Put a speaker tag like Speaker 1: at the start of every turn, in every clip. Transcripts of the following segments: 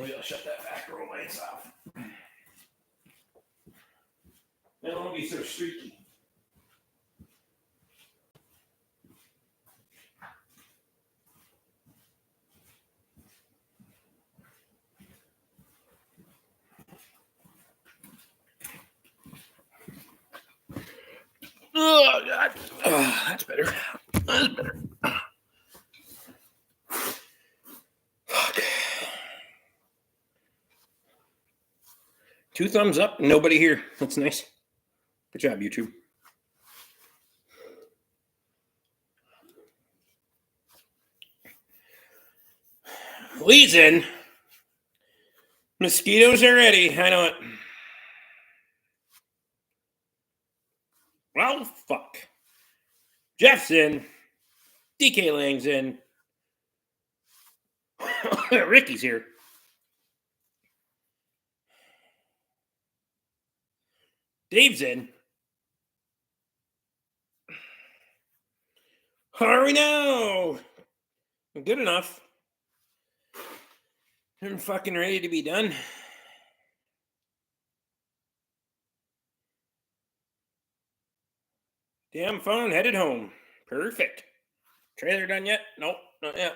Speaker 1: Maybe I'll shut that back row lights off. They won't be so streaky. Oh, God. Oh, that's better. That's better. Fuck. 2 thumbs up. Nobody here. That's nice. Good job, YouTube. Lee's in. Mosquitos are ready. I know it. Well, fuck. Jeff's in. DK Lang's in. Ricky's here. Dave's in. How are we now? Good enough. I'm fucking ready to be done. Damn phone headed home. Perfect. Trailer done yet? Nope, not yet.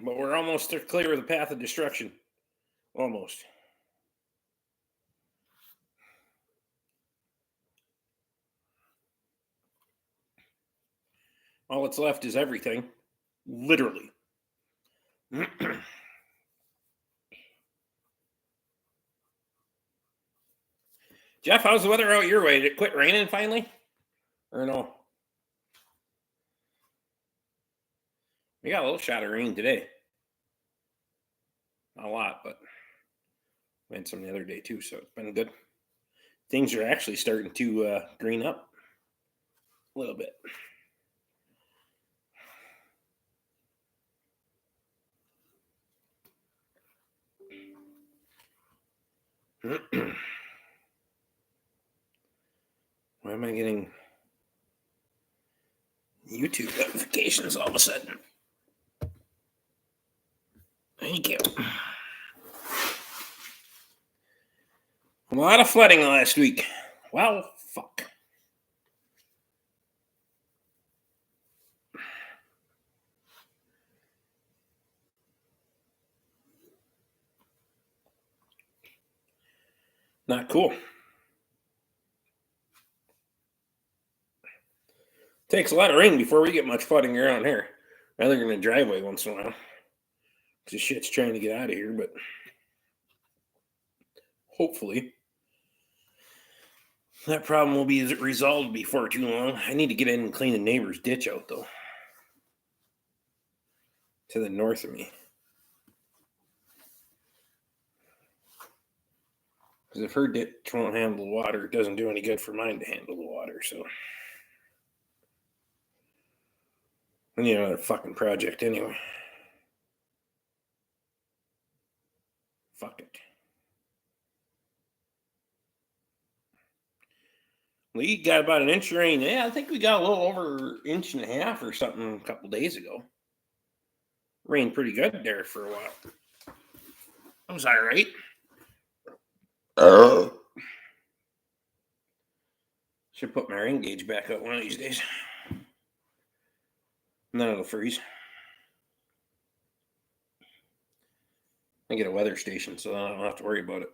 Speaker 1: But we're almost clear of the path of destruction. Almost. All that's left is everything. Literally. Jeff, how's the weather out your way? Did it quit raining finally? Or no? We got a little shot of rain today. Not a lot, but we had some the other day too, so it's been good. Things are actually starting to green up a little bit. Why am I getting YouTube notifications all of a sudden? Thank you. A lot of flooding last week. Well, fuck. Not cool. Takes a lot of rain before we get much flooding around here. Rather than a driveway once in a while. Because the shit's trying to get out of here, but hopefully that problem will be resolved before too long. I need to get in and clean the neighbor's ditch out, though. To the north of me. Because if her ditch won't handle the water, it doesn't do any good for mine to handle the water, so. I need another fucking project anyway. Fuck it. We got about an inch of rain. Yeah, I think we got a little over an inch and a half or something a couple days ago. Rained pretty good there for a while. That was all right. Should put my rain gauge back up one of these days. And then it'll freeze. I get a weather station, so I don't have to worry about it.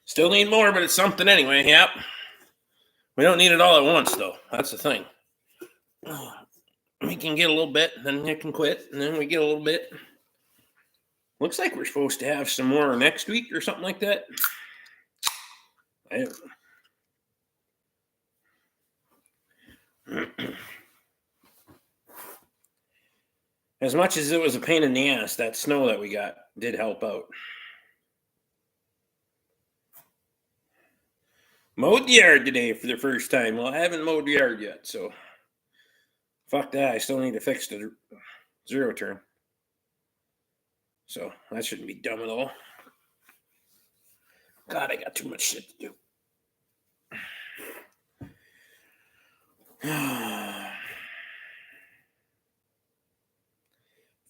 Speaker 1: Still need more, but it's something anyway. Yep. We don't need it all at once, though. That's the thing. We can get a little bit, then it can quit, and then we get a little bit. Looks like we're supposed to have some more next week or something like that. I don't know. As much as it was a pain in the ass, that snow that we got did help out. Mowed the yard today for the first time. Well, I haven't mowed the yard yet, so fuck that. I still need to fix the zero turn. So that shouldn't be dumb at all. God, I got too much shit to do.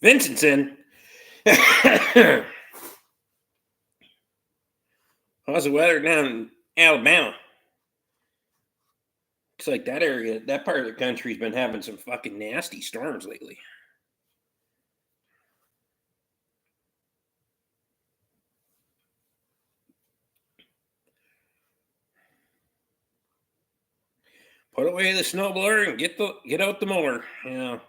Speaker 1: Vincent's in. How's the weather down in Alabama? Looks like that area, that part of the country's been having some fucking nasty storms lately. Put away the snowblower and get out the mower. I'm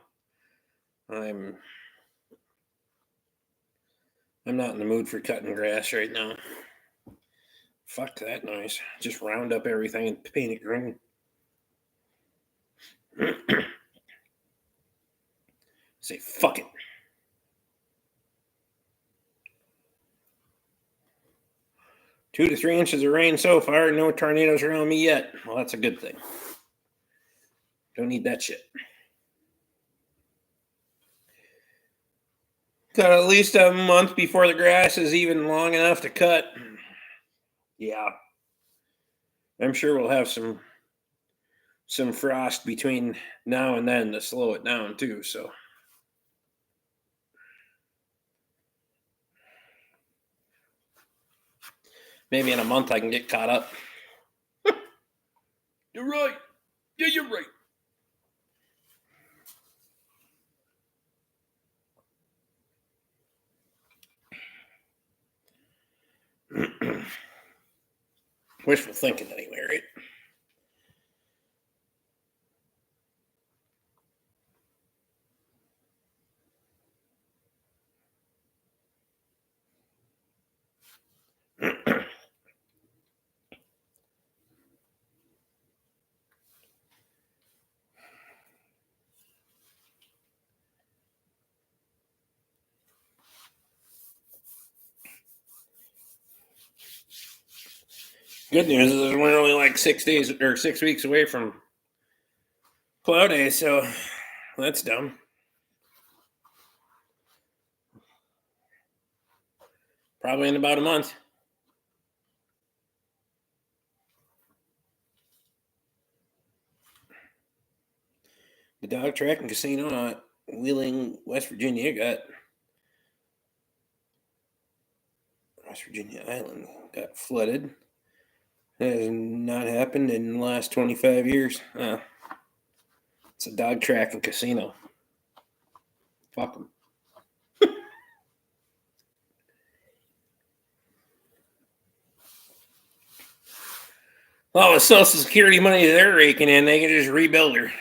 Speaker 1: not in the mood for cutting grass right now. Fuck that noise. Just round up everything and paint it green. Say fuck it. 2 to 3 inches of rain so far. No tornadoes around me yet. Well, that's a good thing. Don't need that shit. Got at least a month before the grass is even long enough to cut. Yeah. I'm sure we'll have some frost between now and then to slow it down too, so. Maybe in a month I can get caught up. You're right. Yeah, you're right. Wishful thinking anyway, right? Good news is we're only like 6 days or 6 weeks away from plow day, so that's dumb. Probably in about a month. The dog track and casino at Wheeling, West Virginia West Virginia Island got flooded. That has not happened in the last 25 years. It's a dog track and casino. Fuck them. All the Social Security money they're raking in, they can just rebuild her.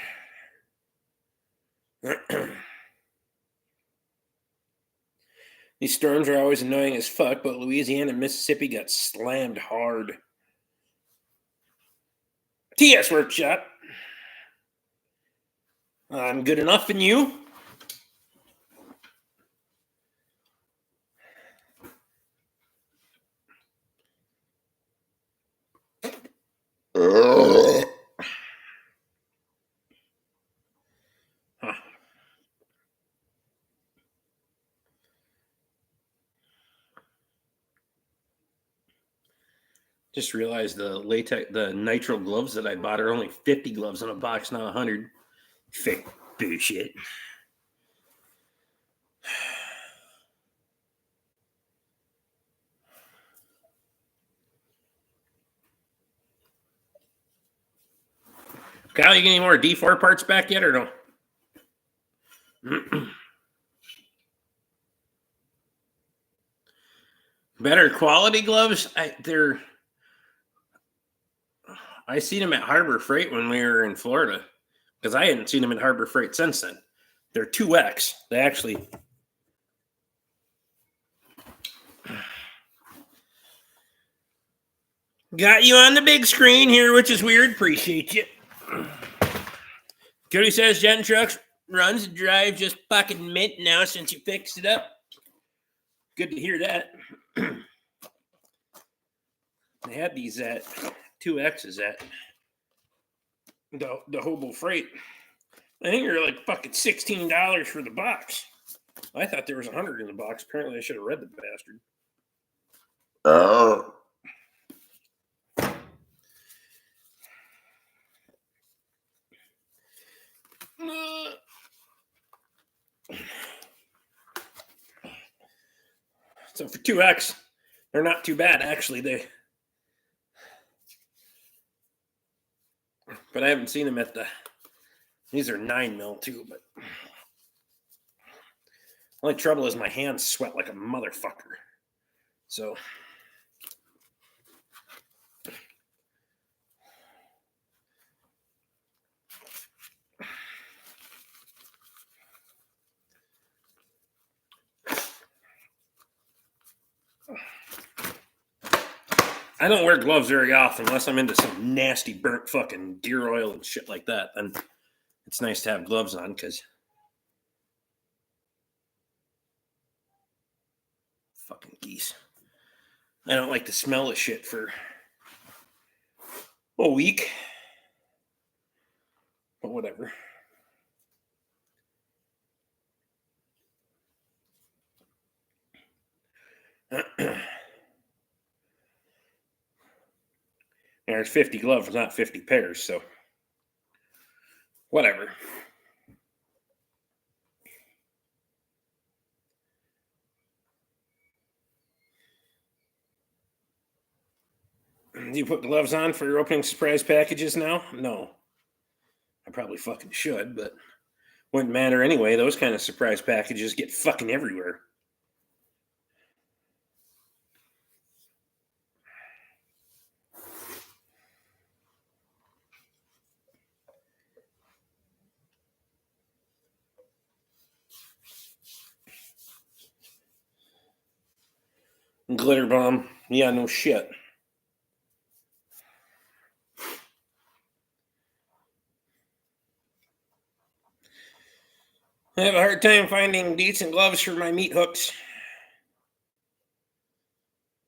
Speaker 1: These storms are always annoying as fuck, but Louisiana and Mississippi got slammed hard. TS Workshop. I'm good enough in you. Just realized the nitrile gloves that I bought are only 50 gloves in a box, not 100. Fake bullshit. Kyle, you get any more D4 parts back yet or no? Better quality gloves? I seen them at Harbor Freight when we were in Florida, because I hadn't seen them at Harbor Freight since then. They're 2X. They actually got you on the big screen here, which is weird. Appreciate you. Cody says Jet and Trucks runs and drive just fucking mint now since you fixed it up. Good to hear that. They had these at 2X's at the Hobo Freight. I think they're like fucking $16 for the box. I thought there was 100 in the box. Apparently, I should have read the bastard.
Speaker 2: Oh.
Speaker 1: So for 2X, they're not too bad, actually. But I haven't seen them at the. These are 9 mil too, but only trouble is my hands sweat like a motherfucker. So I don't wear gloves very often unless I'm into some nasty burnt fucking deer oil and shit like that. Then it's nice to have gloves on because fucking geese. I don't like the smell of shit for a week. But whatever. There's 50 gloves, not 50 pairs, so whatever. Do you put gloves on for your opening surprise packages now? No. I probably fucking should, but wouldn't matter anyway. Those kind of surprise packages get fucking everywhere. Glitter bomb. Yeah, no shit. I have a hard time finding decent gloves for my meat hooks.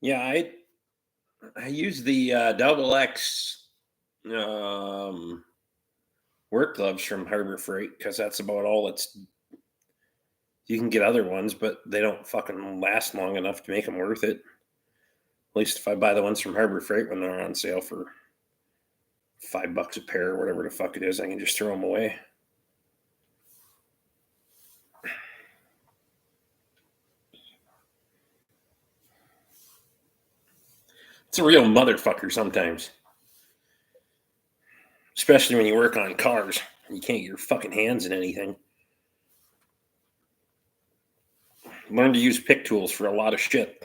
Speaker 1: Yeah, I use the double X work gloves from Harbor Freight because that's about all it's. You can get other ones, but they don't fucking last long enough to make them worth it. At least if I buy the ones from Harbor Freight when they're on sale for $5 a pair or whatever the fuck it is, I can just throw them away. It's a real motherfucker sometimes. Especially when you work on cars. You can't get your fucking hands in anything. Learn to use pick tools for a lot of shit.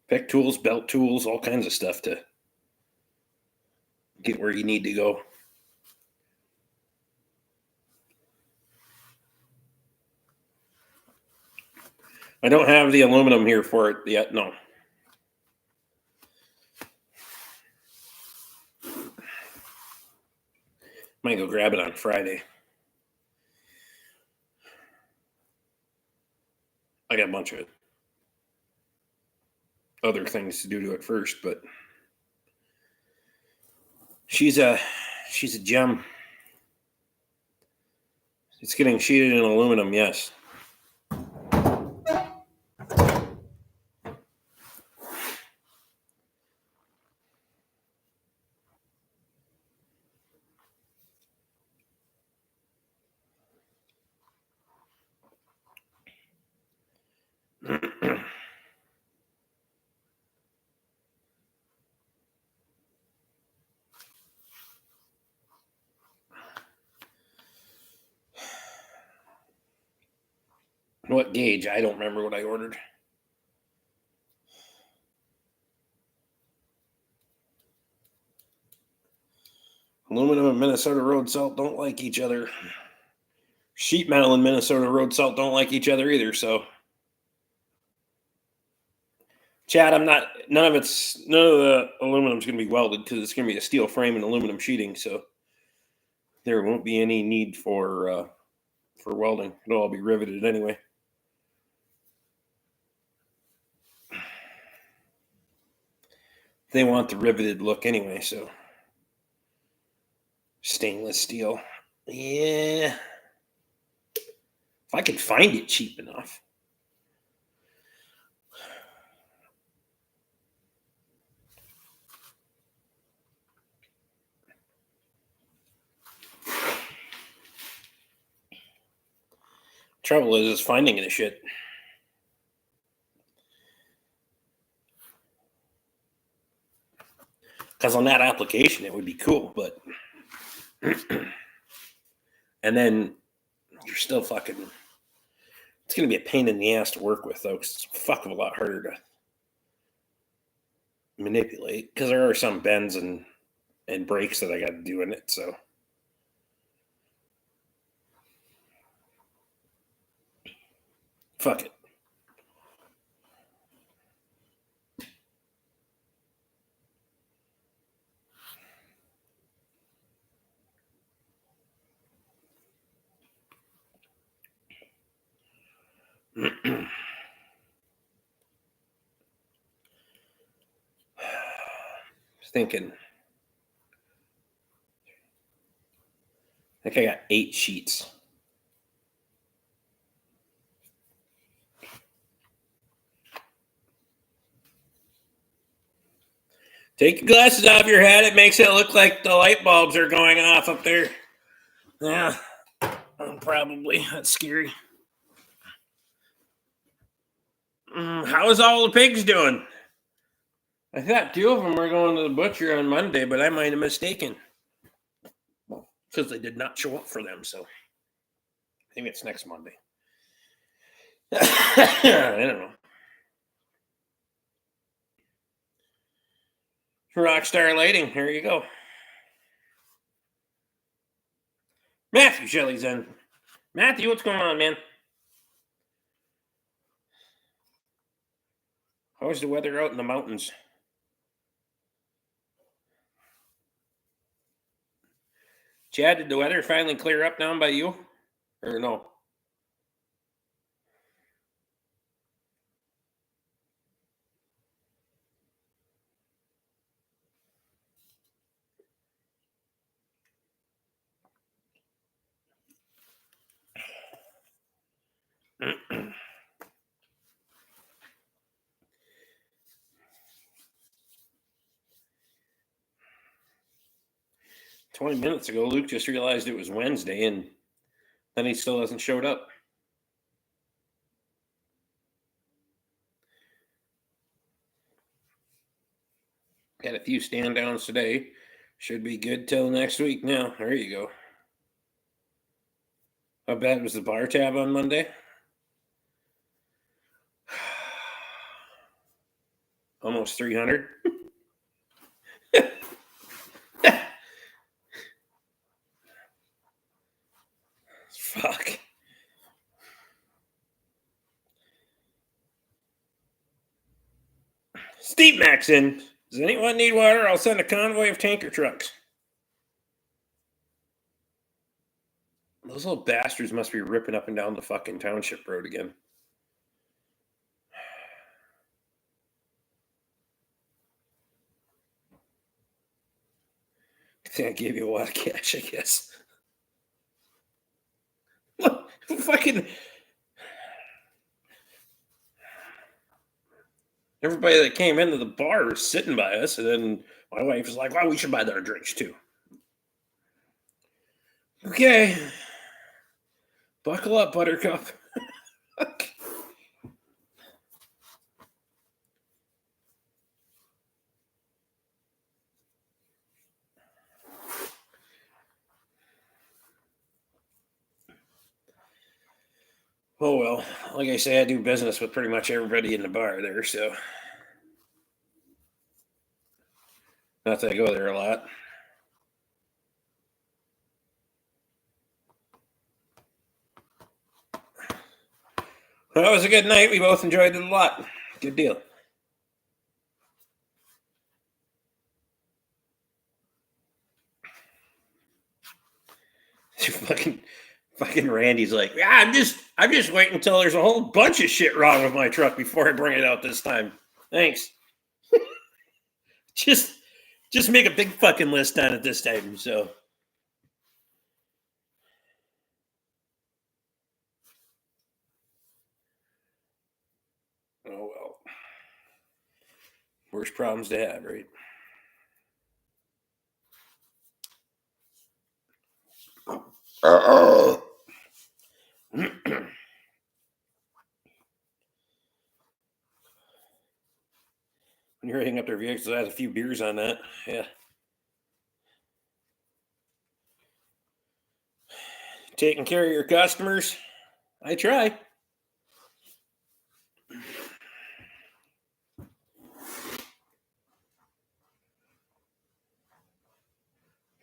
Speaker 1: Pick tools, belt tools, all kinds of stuff to get where you need to go. I don't have the aluminum here for it yet, no. Might go grab it on Friday. I got a bunch of other things to do to it first, but she's a gem. It's getting sheeted in aluminum, yes. What gauge? I don't remember what I ordered. Aluminum and Minnesota road salt don't like each other. Sheet metal and Minnesota road salt don't like each other either, so Chad, none of the aluminum's gonna be welded because it's gonna be a steel frame and aluminum sheeting, so there won't be any need for welding. It'll all be riveted anyway. They want the riveted look anyway, so stainless steel. Yeah. If I could find it cheap enough. Trouble is finding the shit. Because on that application, it would be cool, but and then you're still fucking. It's going to be a pain in the ass to work with, though, because it's a fuck of a lot harder to manipulate. Because there are some bends and breaks that I got to do in it, so. Fuck it. Thinking. I think I got 8 sheets. Take your glasses off your head. It makes it look like the light bulbs are going off up there. Yeah, probably. That's scary. How is all the pigs doing? I thought 2 of them were going to the butcher on Monday, but I might have mistaken. Because they did not show up for them, so I think it's next Monday. I don't know. Rockstar Lighting, here you go. Matthew Shelley's in. Matthew, what's going on, man? How's the weather out in the mountains? Chad, did the weather finally clear up down by you? Or no? Mm-mm. 20 minutes ago, Luke just realized it was Wednesday, and then he still hasn't showed up. Got a few stand downs today. Should be good till next week now. There you go. How bad was the bar tab on Monday? Almost 300. Fuck. Steve Maxon. Does anyone need water? I'll send a convoy of tanker trucks. Those little bastards must be ripping up and down the fucking township road again. I think I gave you a lot of cash, I guess. Look, fucking everybody that came into the bar was sitting by us, and then my wife was like, well, we should buy their drinks too. Okay. Buckle up, Buttercup. Oh, well, like I say, I do business with pretty much everybody in the bar there, so. Not that I go there a lot. Well, it was a good night. We both enjoyed it a lot. Good deal. Fucking Randy's like, yeah, I'm just waiting until there's a whole bunch of shit wrong with my truck before I bring it out this time. Thanks. just make a big fucking list on it this time. So Worst problems to have, right? When you're hitting up their vehicles, I had a few beers on that. Yeah. Taking care of your customers. I try.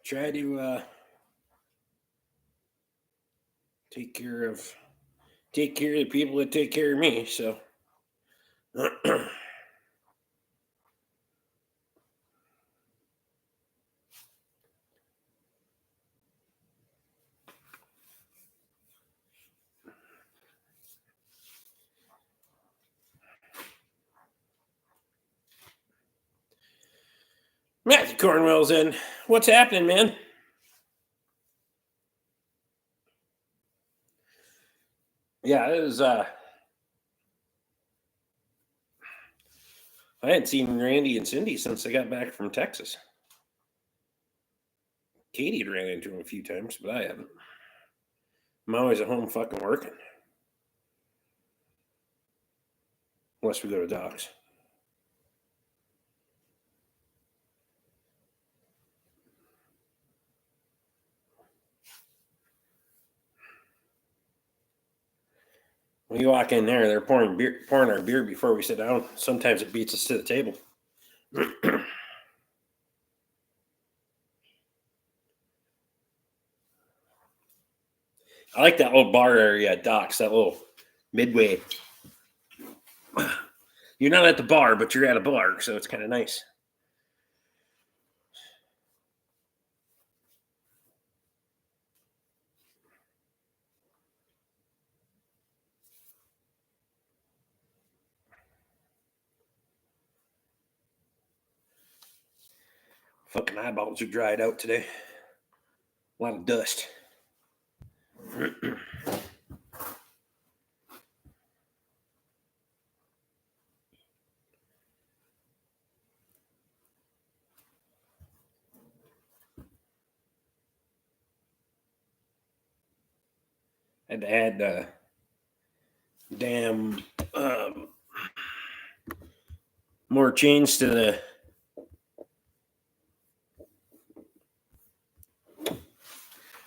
Speaker 1: Try to take care of the people that take care of me. So Matthew Cornwell's in. What's happening, man? Yeah, it was I hadn't seen Randy and Cindy since they got back from Texas. Katie had ran into him a few times, but I haven't. I'm always at home fucking working. Unless we go to Doc's. When you walk in there, they're pouring our beer before we sit down. Sometimes it beats us to the table. I like that little bar area at Doc's, that little midway. You're not at the bar, but you're at a bar, so it's kind of nice. Fucking eyeballs are dried out today. A lot of dust. Had to add damn more chains to the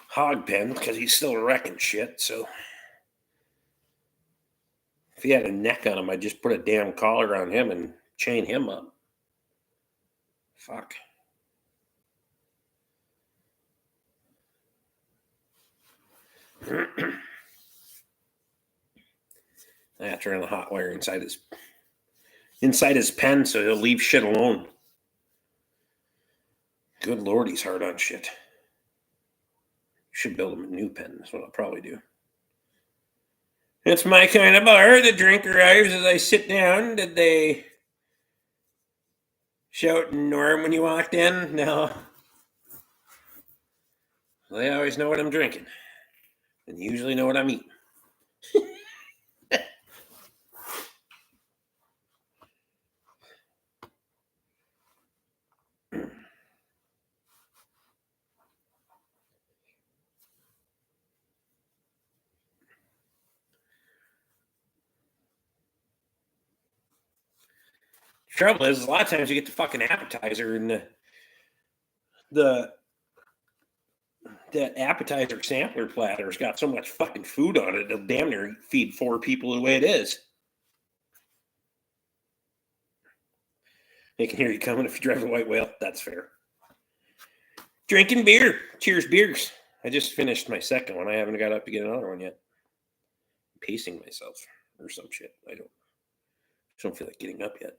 Speaker 1: hog pen because he's still wrecking shit. So if he had a neck on him, I'd just put a damn collar on him and chain him up. Fuck. I have to run the hot wire inside his pen so he'll leave shit alone. Good Lord, he's hard on shit. Should build him a new pen. That's what I'll probably do. It's my kind of bar. The drink arrives as I sit down. Did they shout Norm when you walked in? No. They always know what I'm drinking. And usually know what I'm eating. Trouble is, a lot of times you get the fucking appetizer and that appetizer sampler platter's got so much fucking food on it, it'll damn near feed 4 people the way it is. They can hear you coming if you drive a white whale. That's fair. Drinking beer. Cheers, beers. I just finished my second one. I haven't got up to get another one yet. I'm pacing myself or some shit. I don't feel like getting up yet.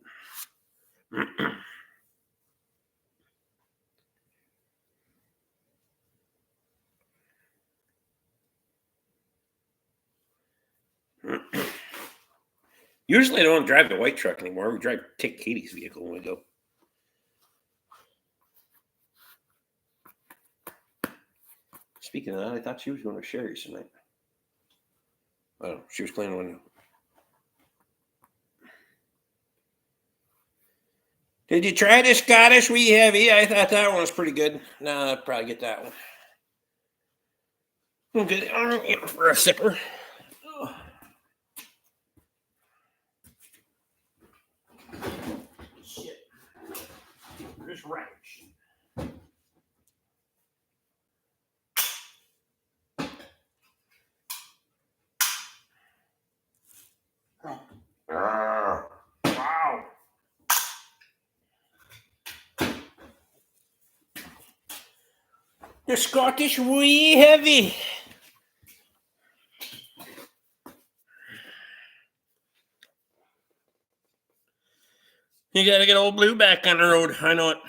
Speaker 1: Usually I don't drive the white truck anymore. We take Katie's vehicle when we go. Speaking of that, I thought she was going to Sherry's tonight. Oh, she was playing one. Did you try the Scottish Wee Heavy? I thought that one was pretty good. No, I'll probably get that one. Okay, for a sipper. Oh. Shit. There's wrench. Wow. The Scottish Wee Heavy. You gotta get Old Blue back on the road. I know it.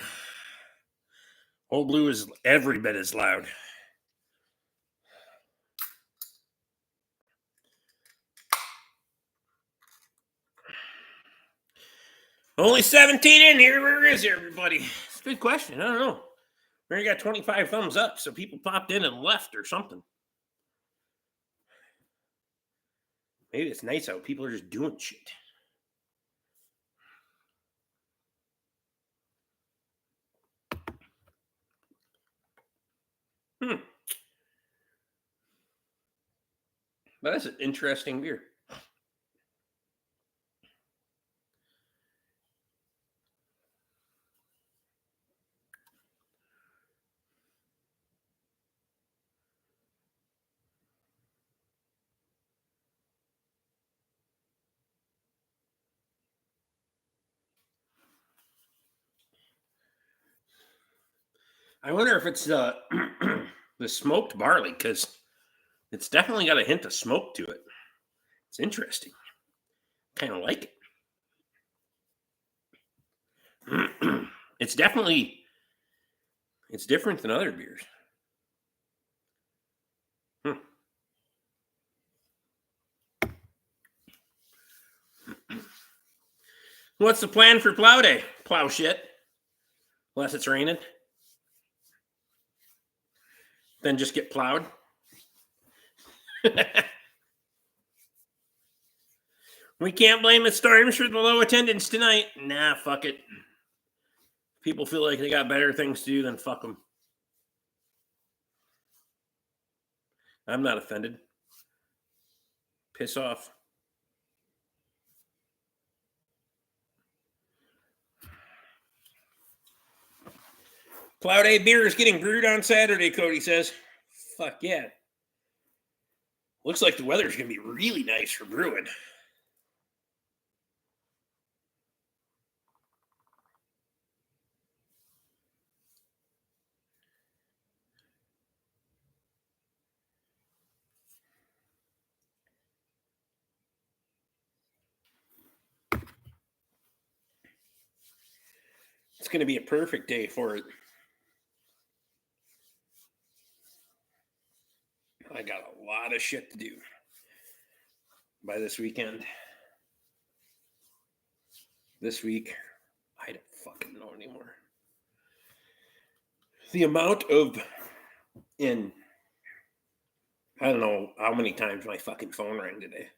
Speaker 1: Old Blue is every bit as loud. Only 17 in here. Where is everybody? It's a good question. I don't know. We already got 25 thumbs up, so people popped in and left or something. Maybe it's nice out. People are just doing shit. But that's an interesting beer. I wonder if it's the smoked barley, because it's definitely got a hint of smoke to it. It's interesting. Kind of like it. It's different than other beers. What's the plan for plow day? Plow shit. Unless it's raining. Then just get plowed. We can't blame the storms for the low attendance tonight. Nah, fuck it. People feel like they got better things to do than fuck them. I'm not offended. Piss off. Plow Day beer is getting brewed on Saturday, Cody says. Fuck yeah. Looks like the weather's going to be really nice for brewing. It's going to be a perfect day for it. I got a lot of shit to do by this weekend. This week, I don't fucking know anymore. The amount of, I don't know how many times my fucking phone rang today.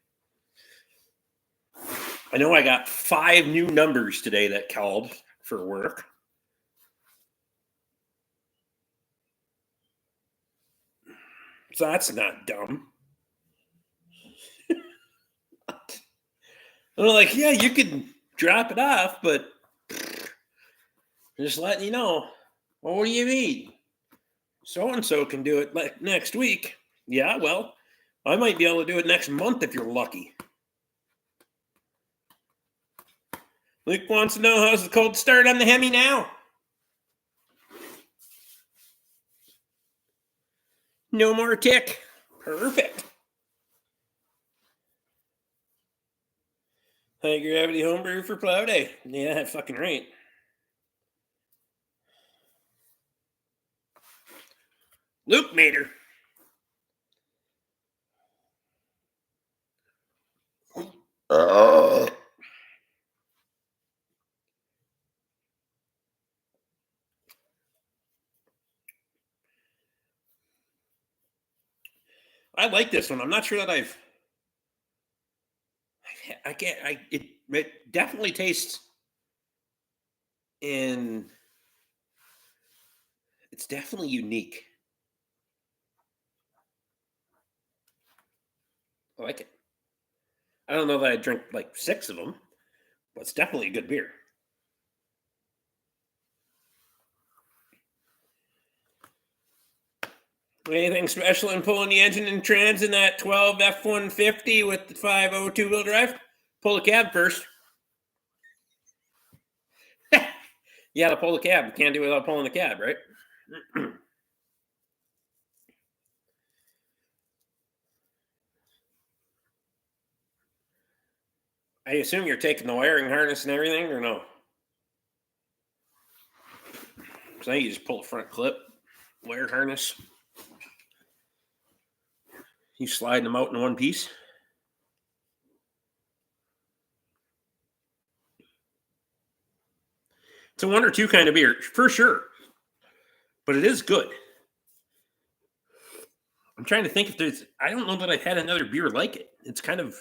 Speaker 1: I know I got 5 new numbers today that called for work. So that's not dumb. I'm like, yeah, you could drop it off, but just letting you know. Well, what do you mean? So-and-so can do it next week. Yeah, well, I might be able to do it next month if you're lucky. Luke wants to know, how's the cold start on the Hemi now? No more tick. Perfect. High gravity homebrew for plow day. Yeah, fucking right. Luke Mater. I like this one. I'm not sure that it definitely tastes and it's definitely unique. I like it. I don't know that I drink like 6 of them, but it's definitely a good beer. Anything special in pulling the engine and trans in that 12 F-150 with the 502 wheel drive? Pull the cab first. You gotta pull the cab. You can't do it without pulling the cab, right? I assume you're taking the wiring harness and everything, or no? So you just pull the front clip, wire harness. You slide them out in one piece. It's a 1 or 2 kind of beer, for sure. But it is good. I'm trying to think if there's. I don't know that I've had another beer like it. It's kind of.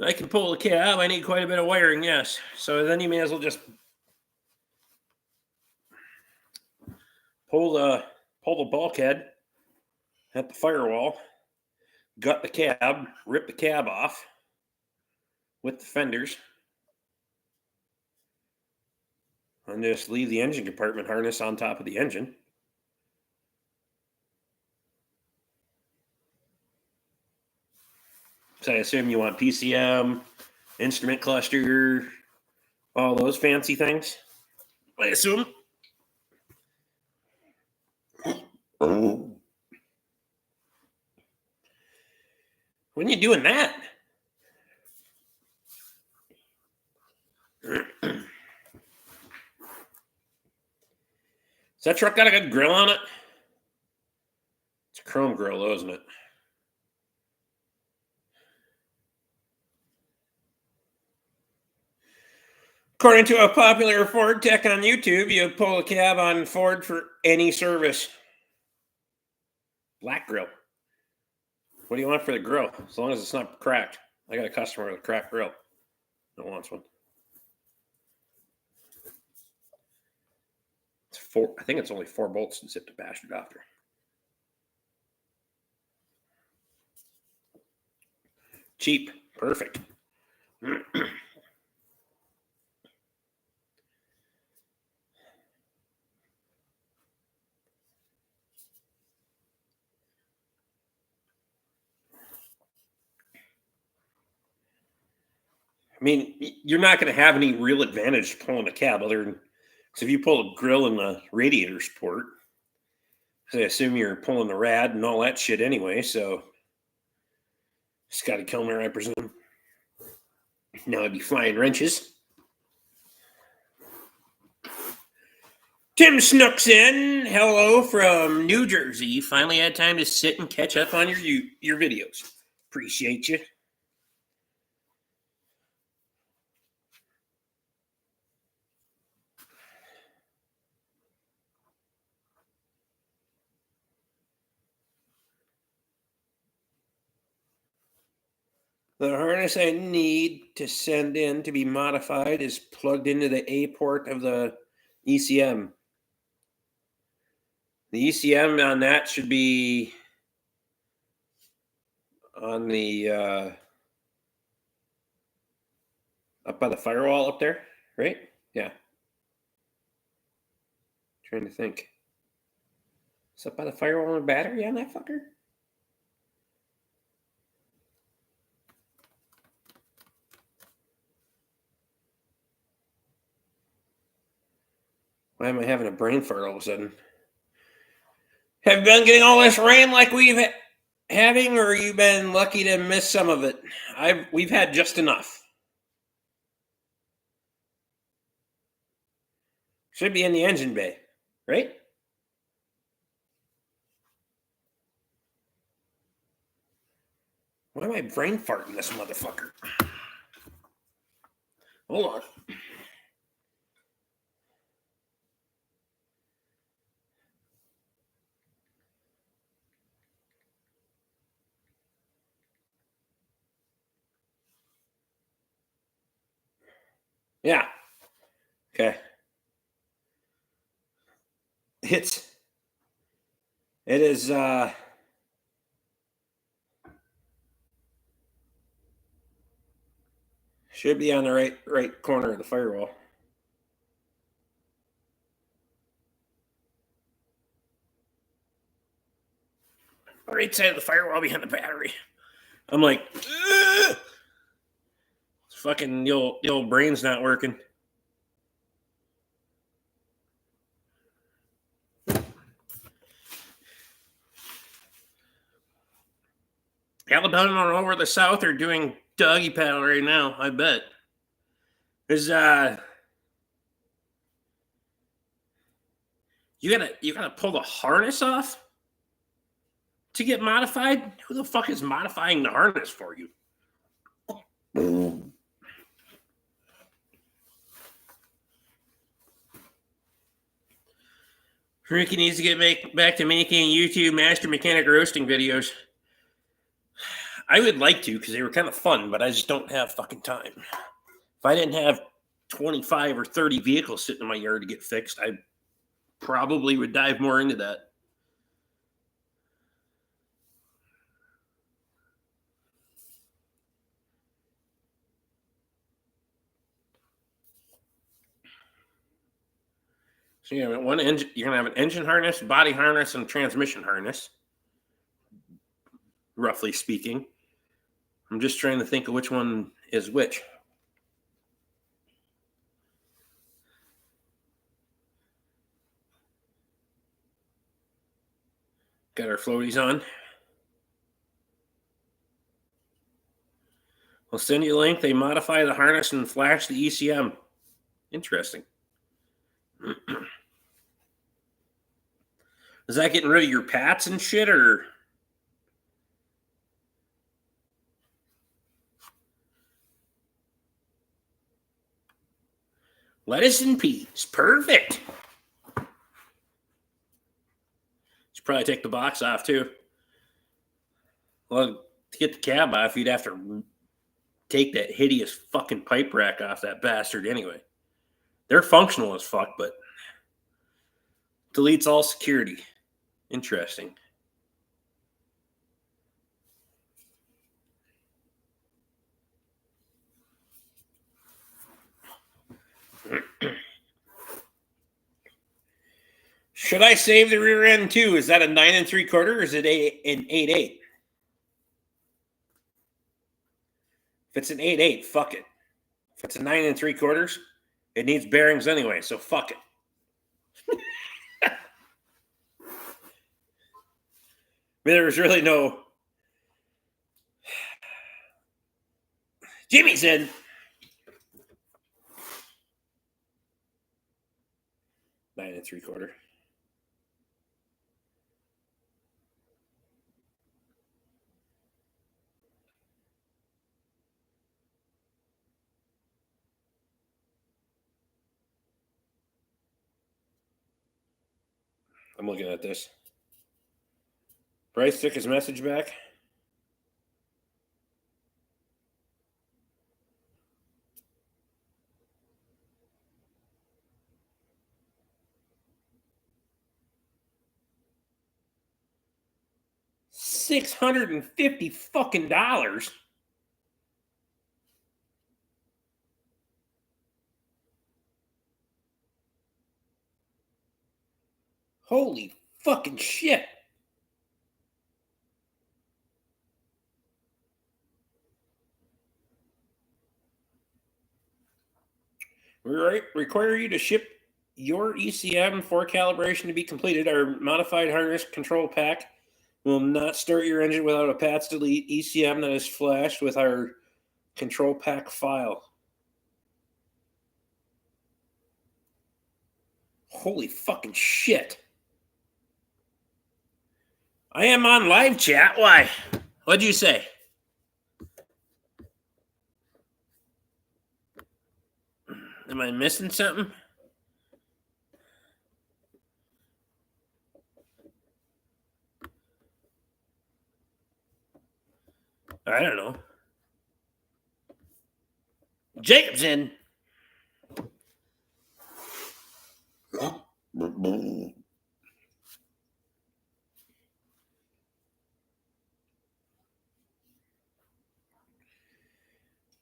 Speaker 1: I can pull the cab. I need quite a bit of wiring, yes. So then you may as well just pull the bulkhead at the firewall, gut the cab, rip the cab off with the fenders, and just leave the engine compartment harness on top of the engine. So I assume you want PCM, instrument cluster, all those fancy things. I assume. When you doing that? Does that truck got a good grill on it? It's a chrome grill, though, isn't it? According to a popular Ford tech on YouTube, you pull a cab on Ford for any service. Black grill. What do you want for the grill? As long as it's not cracked. I got a customer with a cracked grill that wants one. It's 4. I think it's only 4 bolts to zip the bastard after. Cheap. Perfect. I mean, you're not going to have any real advantage pulling a cab other than because if you pull a grill and the radiator support, I assume you're pulling the rad and all that shit anyway. So, Scotty Kilmer, I presume. Now I'd be flying wrenches. Tim Snooks in. Hello from New Jersey. Finally had time to sit and catch up on your videos. Appreciate you. The harness I need to send in to be modified is plugged into the A port of the ECM. The ECM on that should be on the up by the firewall up there, right? Yeah. Trying to think. Is up by the firewall and battery on that fucker? Why am I having a brain fart all of a sudden? Have you been getting all this rain like we've having, or you been lucky to miss some of it? We've had just enough. Should be in the engine bay, right? Why am I brain farting this motherfucker? Hold on. Yeah. Okay. It is should be on the right corner of the firewall. Right side of the firewall behind the battery. I'm like, fucking the old brain's not working. Alabama over the South are doing doggy paddle right now. I bet. There's you gotta pull the harness off to get modified. Who the fuck is modifying the harness for you? Ricky needs to get back to making YouTube master mechanic roasting videos. I would like to because they were kind of fun, but I just don't have fucking time. If I didn't have 25 or 30 vehicles sitting in my yard to get fixed, I probably would dive more into that. So you have one engine. You're gonna have an engine harness, body harness, and transmission harness. Roughly speaking, I'm just trying to think of which one is which. Got our floaties on. I'll send you a link. They modify the harness and flash the ECM. Interesting. Is that getting rid of your pats and shit, or? Lettuce and peas. Perfect. Should probably take the box off, too. Well, to get the cab off, you'd have to take that hideous fucking pipe rack off that bastard anyway. They're functional as fuck, but deletes all security. Interesting. Should I save the rear end too? Is that a 9 3/4 or is it an 8.8? If it's an 8.8, fuck it. If it's a 9 3/4, it needs bearings anyway, so fuck it. There's really no. Jimmy's in. Nine and 3/4. I'm looking at this. Bryce took his message back. $650 fucking dollars. Holy fucking shit. We require you to ship your ECM for calibration to be completed. Our modified harness control pack will not start your engine without a PATS delete ECM that is flashed with our control pack file. Holy fucking shit. I am on live chat. Why? What'd you say? Am I missing something? I don't know. Jacob's in. And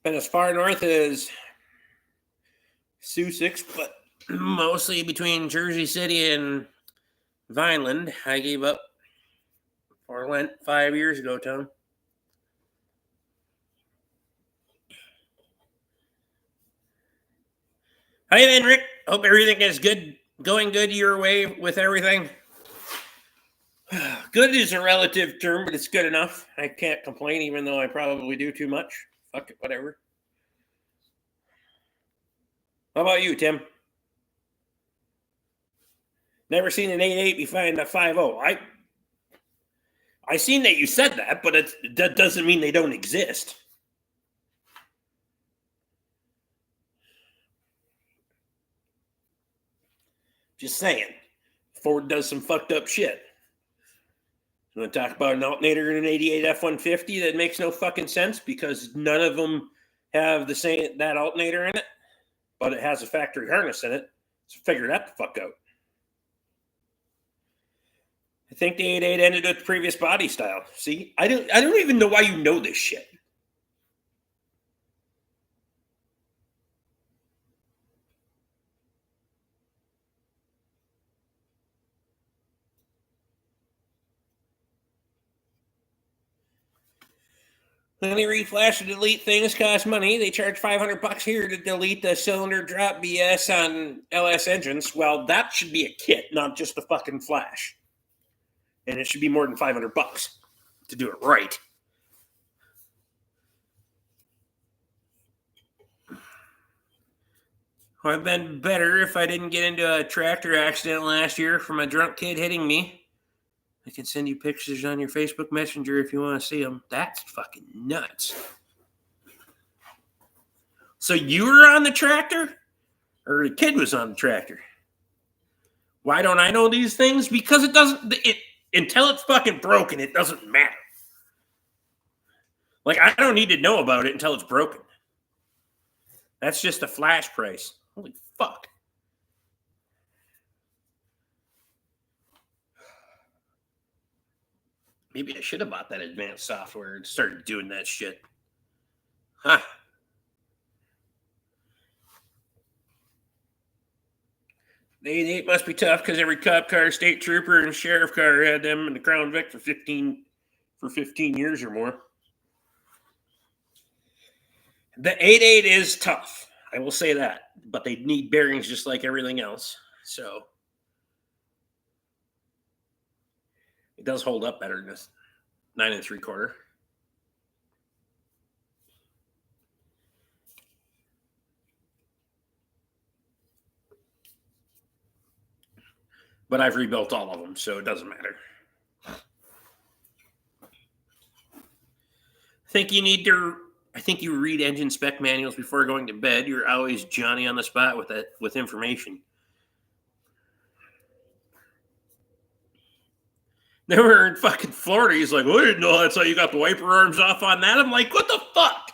Speaker 1: as far north as Sussex, but mostly between Jersey City and Vineland, I gave up for Lent 5 years ago, Tom. Hi, then, Rick. Hope everything is good, going good your way with everything. Good is a relative term, but it's good enough. I can't complain, even though I probably do too much. Fuck it, whatever. How about you, Tim? Never seen an 8-8 behind a 5-0. I seen that you said that, but that doesn't mean they don't exist. Just saying. Ford does some fucked up shit. You want to talk about an alternator in an 88 F-150 that makes no fucking sense because none of them have the same that alternator in it, but it has a factory harness in it. So figure that the fuck out. I think the 88 ended with the previous body style. See, I don't even know why you know this shit. Any reflash to delete things cost money. They charge $500 here to delete the cylinder drop BS on LS engines. Well, that should be a kit, not just a fucking flash. And it should be more than $500 to do it right. I've been better if I didn't get into a tractor accident last year from a drunk kid hitting me. I can send you pictures on your Facebook Messenger if you want to see them. That's fucking nuts. So you were on the tractor? Or the kid was on the tractor? Why don't I know these things? Because it doesn't... until it's fucking broken, it doesn't matter. Like, I don't need to know about it until it's broken. That's just a flash price. Holy fuck. Maybe I should have bought that advanced software and started doing that shit. Huh. The 88 must be tough because every cop car, state trooper, and sheriff car had them in the Crown Vic for 15 years or more. The 88 is tough. I will say that. But they need bearings just like everything else. So it does hold up better than this 9 3/4. But I've rebuilt all of them, so it doesn't matter. I think you read engine spec manuals before going to bed. You're always Johnny on the spot with information. They were in fucking Florida. He's like, well, I didn't know that's how you got the wiper arms off on that. I'm like, what the fuck?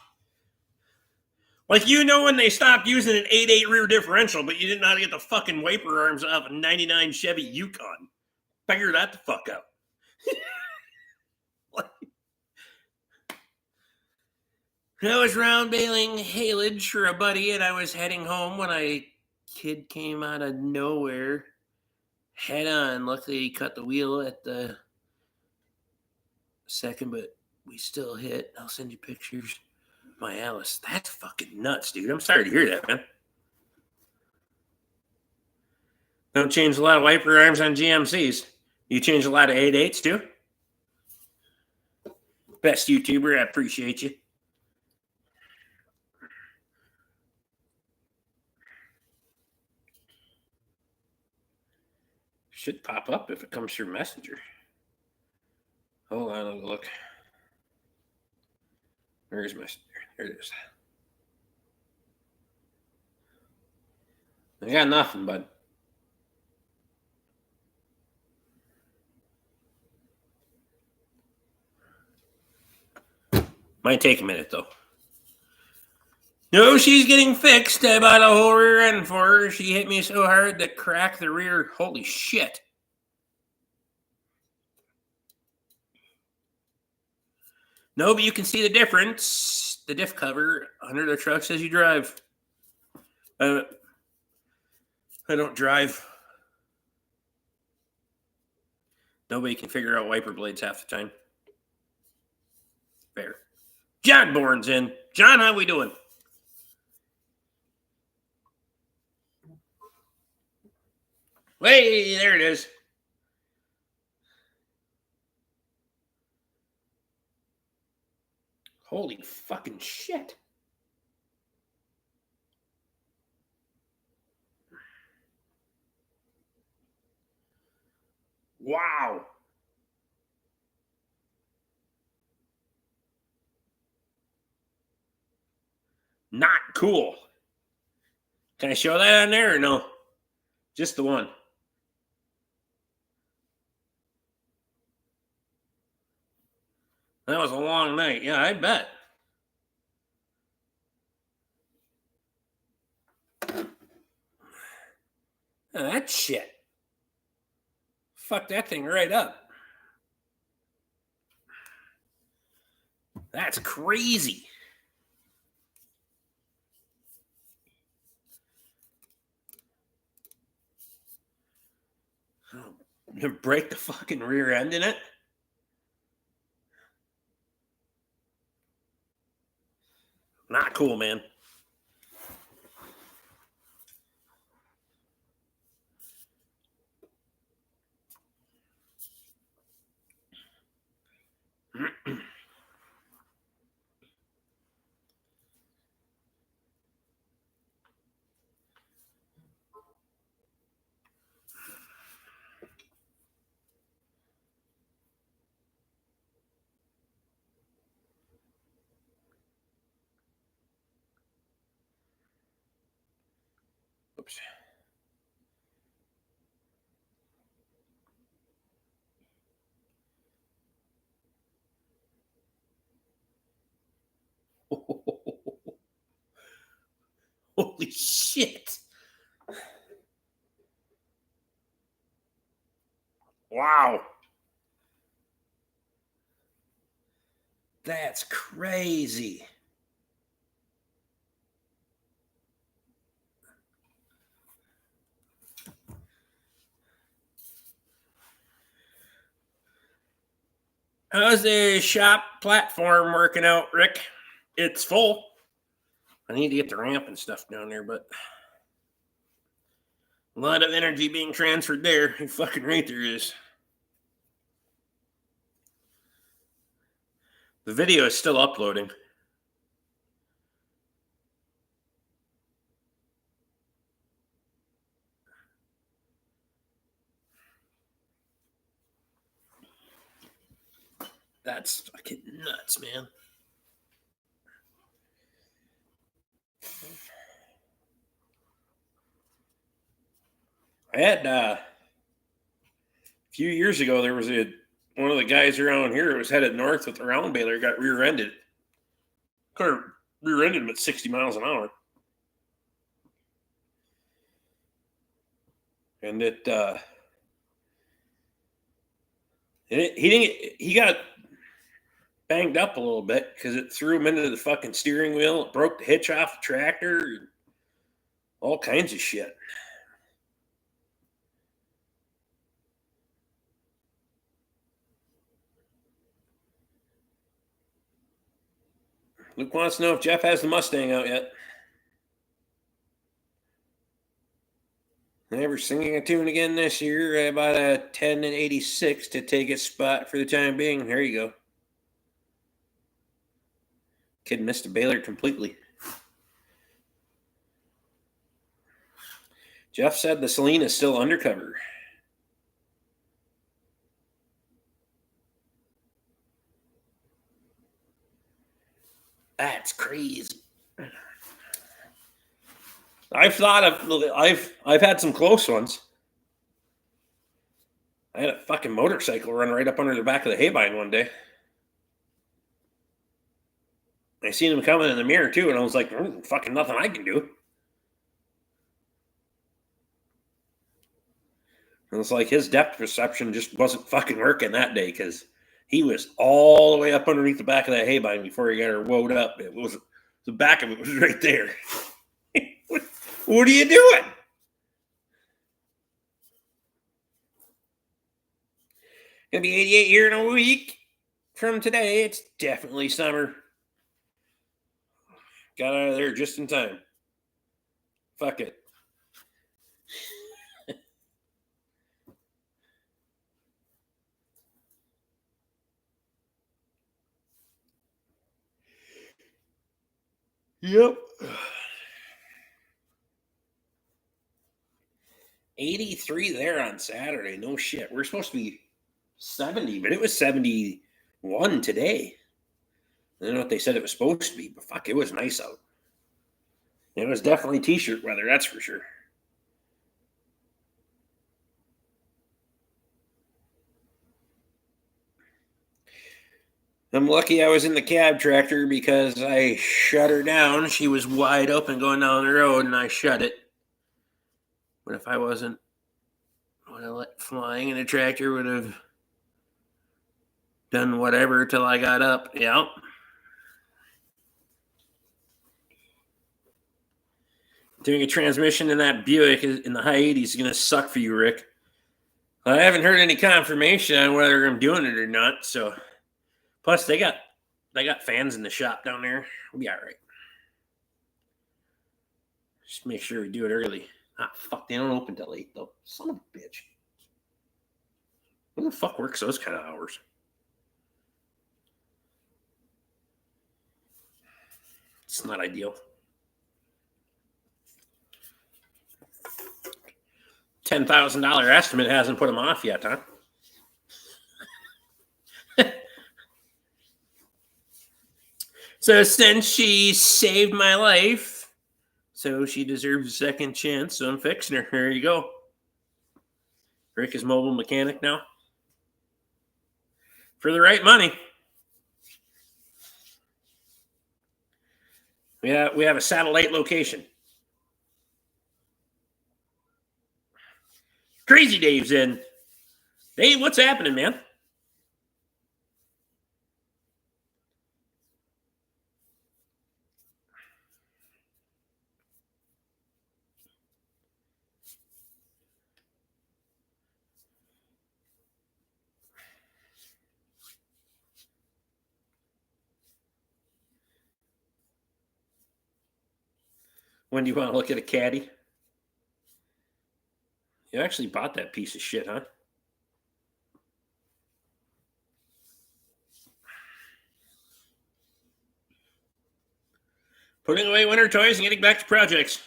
Speaker 1: Like, when they stopped using an 8.8 rear differential, but you didn't know how to get the fucking wiper arms off a 99 Chevy Yukon. Figure that the fuck out. I was round bailing haylage for a buddy, and I was heading home when a kid came out of nowhere, head on. Luckily, he cut the wheel at the second, but we still hit. I'll send you pictures. My Alice, that's fucking nuts, dude. I'm sorry to hear that, man. Don't change a lot of wiper arms on GMCs. You change a lot of 8.8s too? Best YouTuber, I appreciate you. Should pop up if it comes through Messenger. Hold on, I'll look. Where's Messenger? There it is. I got nothing, bud. Might take a minute, though. No, she's getting fixed. I bought a whole rear end for her. She hit me so hard that cracked the rear. Holy shit. No, but you can see the difference. The diff cover under the truck says you drive. I don't drive. Nobody can figure out wiper blades half the time. Fair. John Bourne's in. John, how we doing? Hey, there it is. Holy fucking shit. Wow. Not cool. Can I show that on there or no? Just the one. That was a long night. Yeah, I bet. Oh, that shit. Fuck that thing right up. That's crazy. You break the fucking rear end in it? Not cool, man. Oops. Holy shit. Wow. That's crazy. How's the shop platform working out, Rick? It's full. I need to get the ramp and stuff down there, but a lot of energy being transferred there. You're fucking right there is. The video is still uploading. That's fucking nuts, man. I had a few years ago, there was one of the guys around here was headed north with a round baler, got rear-ended. Car rear-ended him at 60 miles an hour. And he got banged up a little bit because it threw him into the fucking steering wheel. It broke the hitch off the tractor. All kinds of shit. Luke wants to know if Jeff has the Mustang out yet. Never singing a tune again this year. I bought a 10 and 86 to take its spot for the time being. There you go. Kid missed a baler completely. Jeff said the Celine is still undercover. That's crazy. I've had some close ones. I had a fucking motorcycle run right up under the back of the hay vine one day. I seen him coming in the mirror too, and I was like, fucking nothing I can do. And it's like his depth perception just wasn't fucking working that day because he was all the way up underneath the back of that hay vine before he got her woed up. It was the back of it was right there. What are you doing? Gonna be 88 here in a week from today. It's definitely summer. Got out of there just in time. Fuck it. Yep. 83 there on Saturday. No shit. We're supposed to be 70, but it was 71 today. I don't know what they said it was supposed to be, but fuck, it was nice out. It was definitely t-shirt weather, that's for sure. I'm lucky I was in the cab tractor because I shut her down. She was wide open going down the road, and I shut it. But if I wasn't, would have let flying in the tractor would have done whatever till I got up. Yeah. Doing a transmission in that Buick in the high 80s is going to suck for you, Rick. I haven't heard any confirmation on whether I'm doing it or not. So, plus they got fans in the shop down there. We'll be all right. Just make sure we do it early. Ah, fuck, they don't open till 8 though. Son of a bitch. Who the fuck works those kind of hours? It's not ideal. $10,000 estimate hasn't put them off yet, huh? So since she saved my life, so she deserves a second chance. So I'm fixing her. There you go. Rick is mobile mechanic now. For the right money. We have a satellite location. Crazy Dave's in. Dave, what's happening, man? When do you want to look at a caddy? You actually bought that piece of shit, huh? Putting away winter toys and getting back to projects.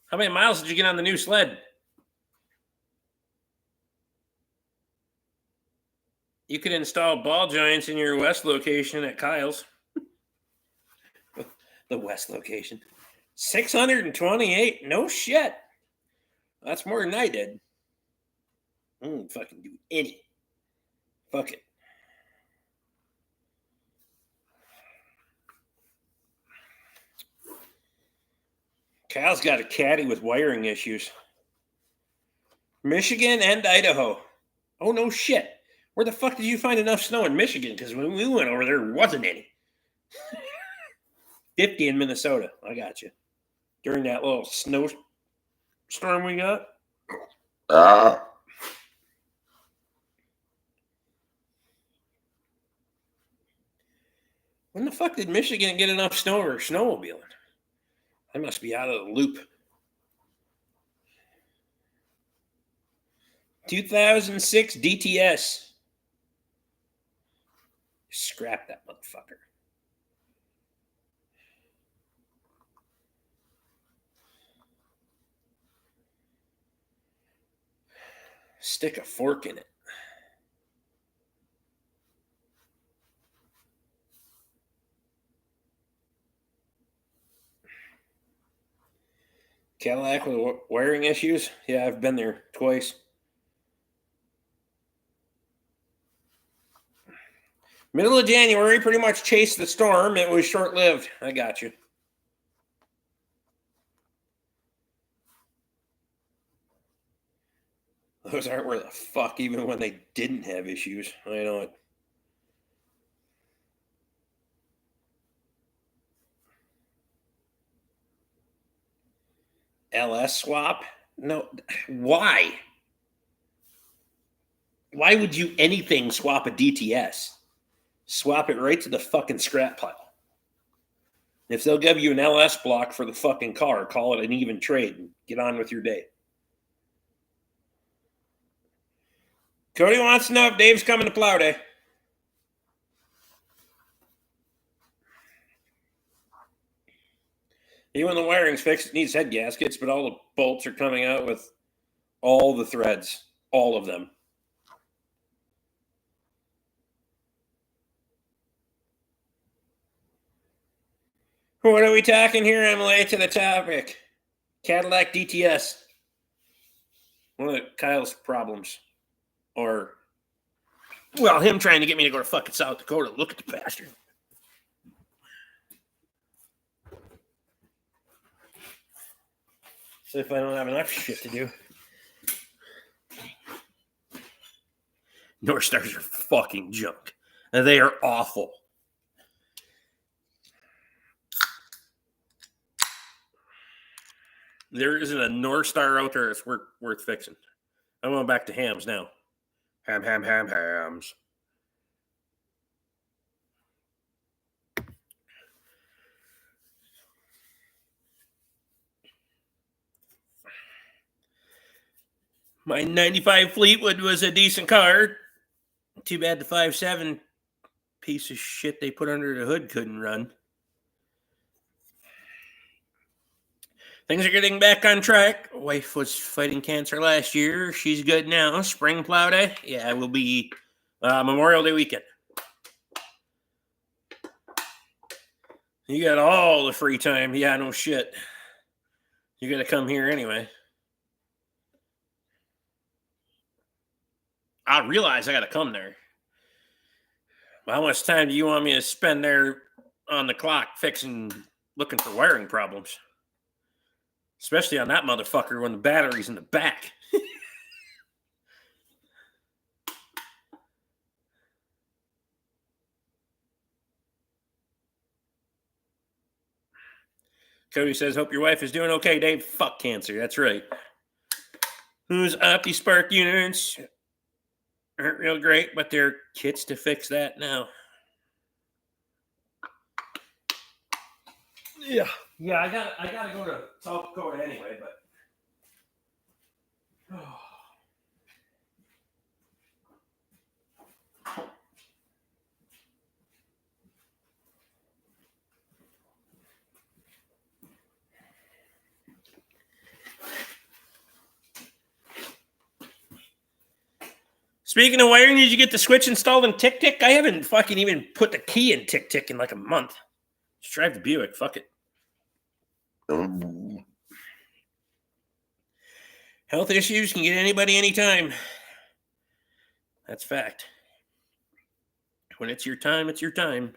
Speaker 1: How many miles did you get on the new sled? You could install ball joints in your west location at Kyle's. The west location. 628. No shit. That's more than I did. I don't fucking do any. Fuck it. Kyle's got a caddy with wiring issues. Michigan and Idaho. Oh, no shit. Where the fuck did you find enough snow in Michigan? Because when we went over there wasn't any. 50 in Minnesota. I got you. During that little snowstorm we got. When the fuck did Michigan get enough snow for snowmobiling? I must be out of the loop. 2006 DTS. Scrap that motherfucker. Stick a fork in it. Cadillac with wiring issues? Yeah, I've been there twice. Middle of January, pretty much chased the storm. It was short-lived. I got you. Those aren't where the fuck, even when they didn't have issues. I know it. LS swap? No. Why? Why would you anything swap a DTS? Swap it right to the fucking scrap pile. If they'll give you an LS block for the fucking car, call it an even trade and get on with your day. Cody wants to know if Dave's coming to plow day. Even the wiring's fixed, it needs head gaskets, but all the bolts are coming out with all the threads. All of them. What are we talking here, Emily, to the topic? Cadillac DTS. One of Kyle's problems. Or, well, him trying to get me to go to fucking South Dakota. Look at the bastard. So if I don't have enough shit to do. North Stars are fucking junk. And they are awful. There isn't a North Star out there that's worth fixing. I'm going back to hams now. Hams. My 95 Fleetwood was a decent car. Too bad the 5.7 piece of shit they put under the hood couldn't run. Things are getting back on track. Wife was fighting cancer last year. She's good now. Spring plow day? Yeah, it will be Memorial Day weekend. You got all the free time. Yeah, no shit. You got to come here anyway. I realize I got to come there. How much time do you want me to spend there on the clock looking for wiring problems? Especially on that motherfucker when the battery's in the back. Cody says, hope your wife is doing okay, Dave. Fuck cancer. That's right. Whose OptiSpark units aren't real great, but they're kits to fix that now. Yeah. Yeah, I gotta go to South Dakota anyway, but speaking of wiring, did you get the switch installed in Tic-Tic? I haven't fucking even put the key in Tic-Tic in like a month. Just drive the Buick. Fuck it. Health issues can get anybody anytime. That's fact. When it's your time, it's your time.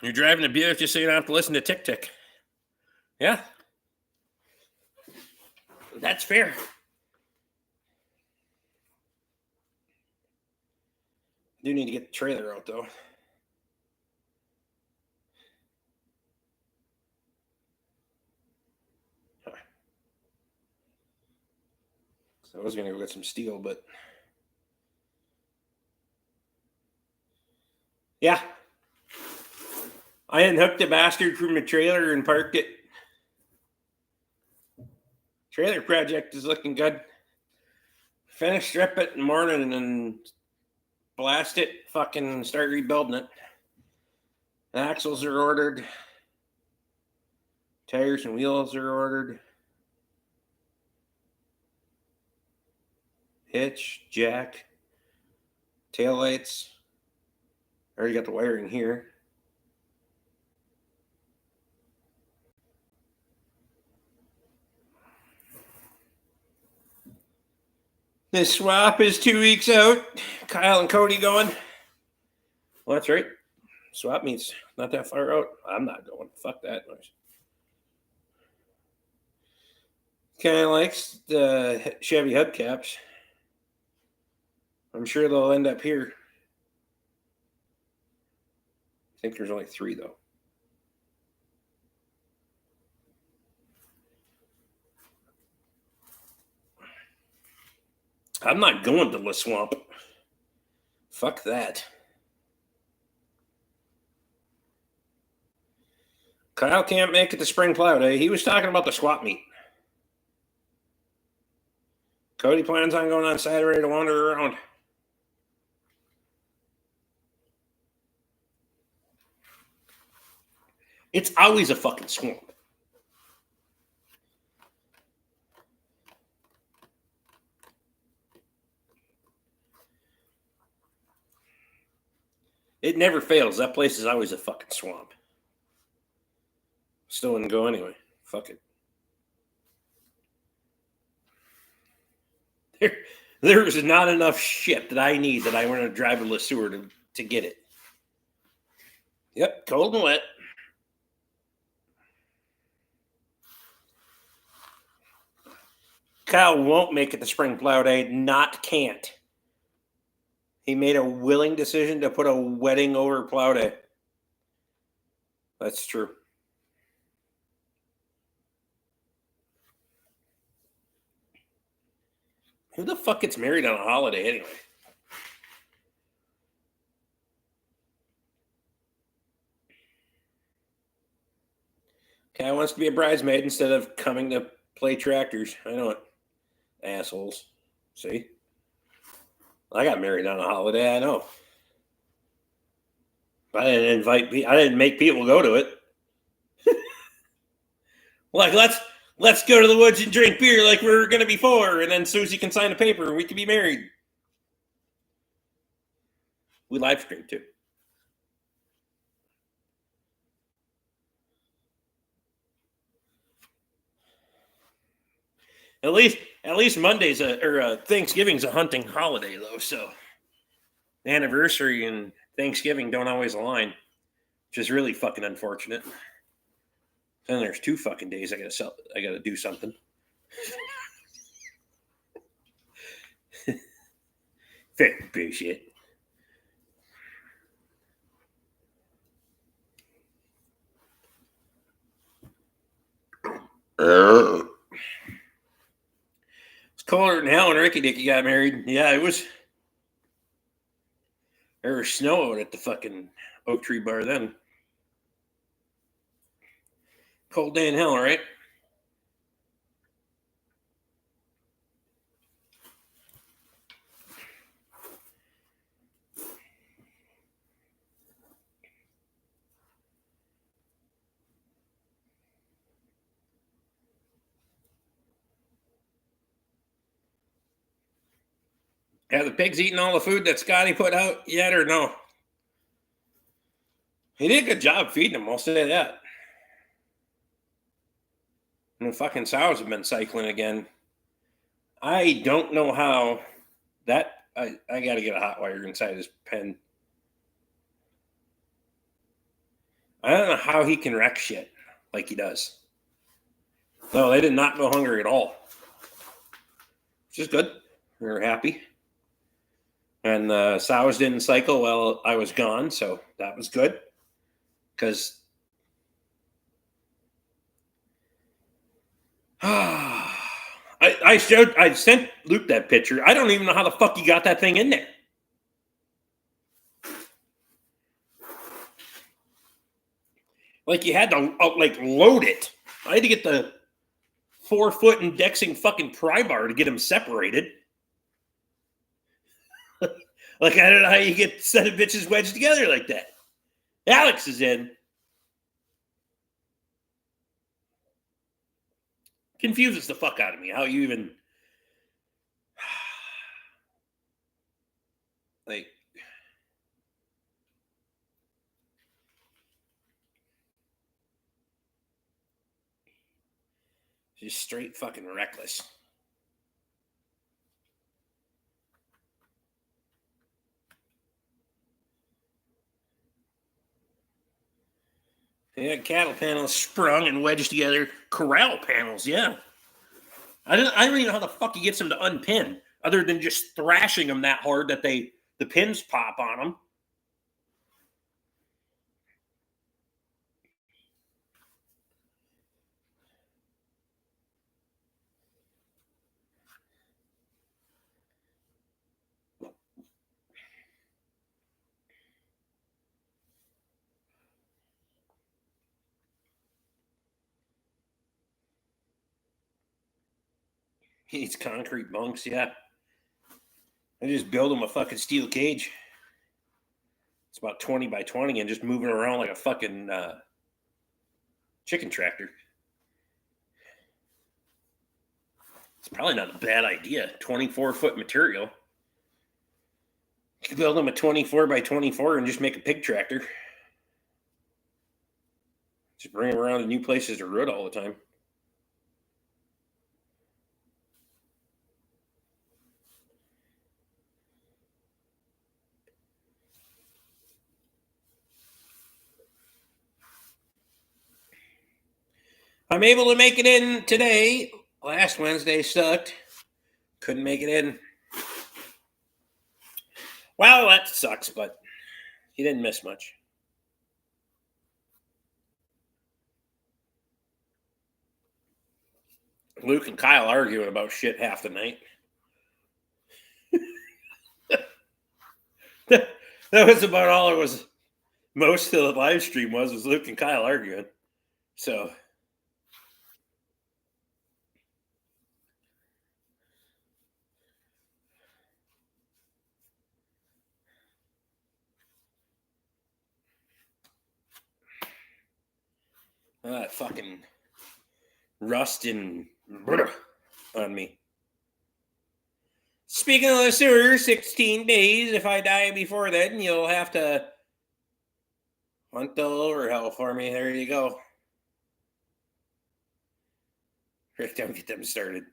Speaker 1: You're driving a Buick just so you don't have to listen to Tic-Tic. Yeah. That's fair. Do need to get the trailer out, though. So I was going to go get some steel, but... Yeah. I unhooked the bastard from the trailer and parked it. Trailer project is looking good. Finish strip it in the morning and then blast it, fucking start rebuilding it. The axles are ordered. Tires and wheels are ordered. Hitch, jack, taillights. already got the wiring here. This swap is 2 weeks out. Kyle and Cody going. Well, that's right. Swap meets not that far out. I'm not going. Fuck that noise. Kind of likes the Chevy hubcaps. I'm sure they'll end up here. I think there's only 3, though. I'm not going to the swamp. Fuck that. Kyle can't make it to spring plow day. He was talking about the swap meet. Cody plans on going on Saturday to wander around. It's always a fucking swamp. It never fails. That place is always a fucking swamp. Still wouldn't go anyway. Fuck it. There's not enough shit that I need that I want to drive to Le Sueur to get it. Yep, cold and wet. Kyle won't make it to spring plow day. Not can't. He made a willing decision to put a wedding over plow day. That's true. Who the fuck gets married on a holiday anyway? Kyle wants to be a bridesmaid instead of coming to play tractors. I know it. Assholes. See? I got married on a holiday, I know. I didn't make people go to it. Like, let's go to the woods and drink beer like we were going to before, and then Susie can sign a paper and we can be married. We live stream too. At least Monday's Thanksgiving's a hunting holiday though, so anniversary and Thanksgiving don't always align, which is really fucking unfortunate. Then there's 2 fucking days I gotta do something. Fucking bullshit. It's colder than hell when Ricky Dicky got married. Yeah, it was. There was snow out at the fucking Oak Tree Bar then. Cold day in hell, right? Have the pigs eaten all the food that Scotty put out yet or no? He did a good job feeding them, I'll say that. And the fucking sows have been cycling again. I don't know how that. I got to get a hot wire inside his pen. I don't know how he can wreck shit like he does. No, they did not go hungry at all. Which is good. We were happy. And the sows didn't cycle while I was gone, so that was good. Because I sent Luke that picture. I don't even know how the fuck he got that thing in there. Like you had to load it. I had to get the 4-foot indexing fucking pry bar to get them separated. Like I don't know how you get a set of bitches wedged together like that. Alex is in. Confuses the fuck out of me how you even like Just straight fucking reckless. Yeah, cattle panels sprung and wedged together. Corral panels, yeah. I don't even know how the fuck he gets them to unpin, other than just thrashing them that hard that the pins pop on them. He needs concrete bunks, yeah. I just build him a fucking steel cage. It's about 20 by 20 and just moving around like a fucking chicken tractor. It's probably not a bad idea. 24-foot material. You could build him a 24 by 24 and just make a pig tractor. Just bring him around to new places to root all the time. I'm able to make it in today. Last Wednesday sucked. Couldn't make it in. Well, that sucks, but he didn't miss much. Luke and Kyle arguing about shit half the night. That was about all it was. Most of the live stream was Luke and Kyle arguing. So that fucking rust and on me. Speaking of the sewer, 16 days. If I die before then, you'll have to hunt all over hell for me. There you go. Right, don't get them started.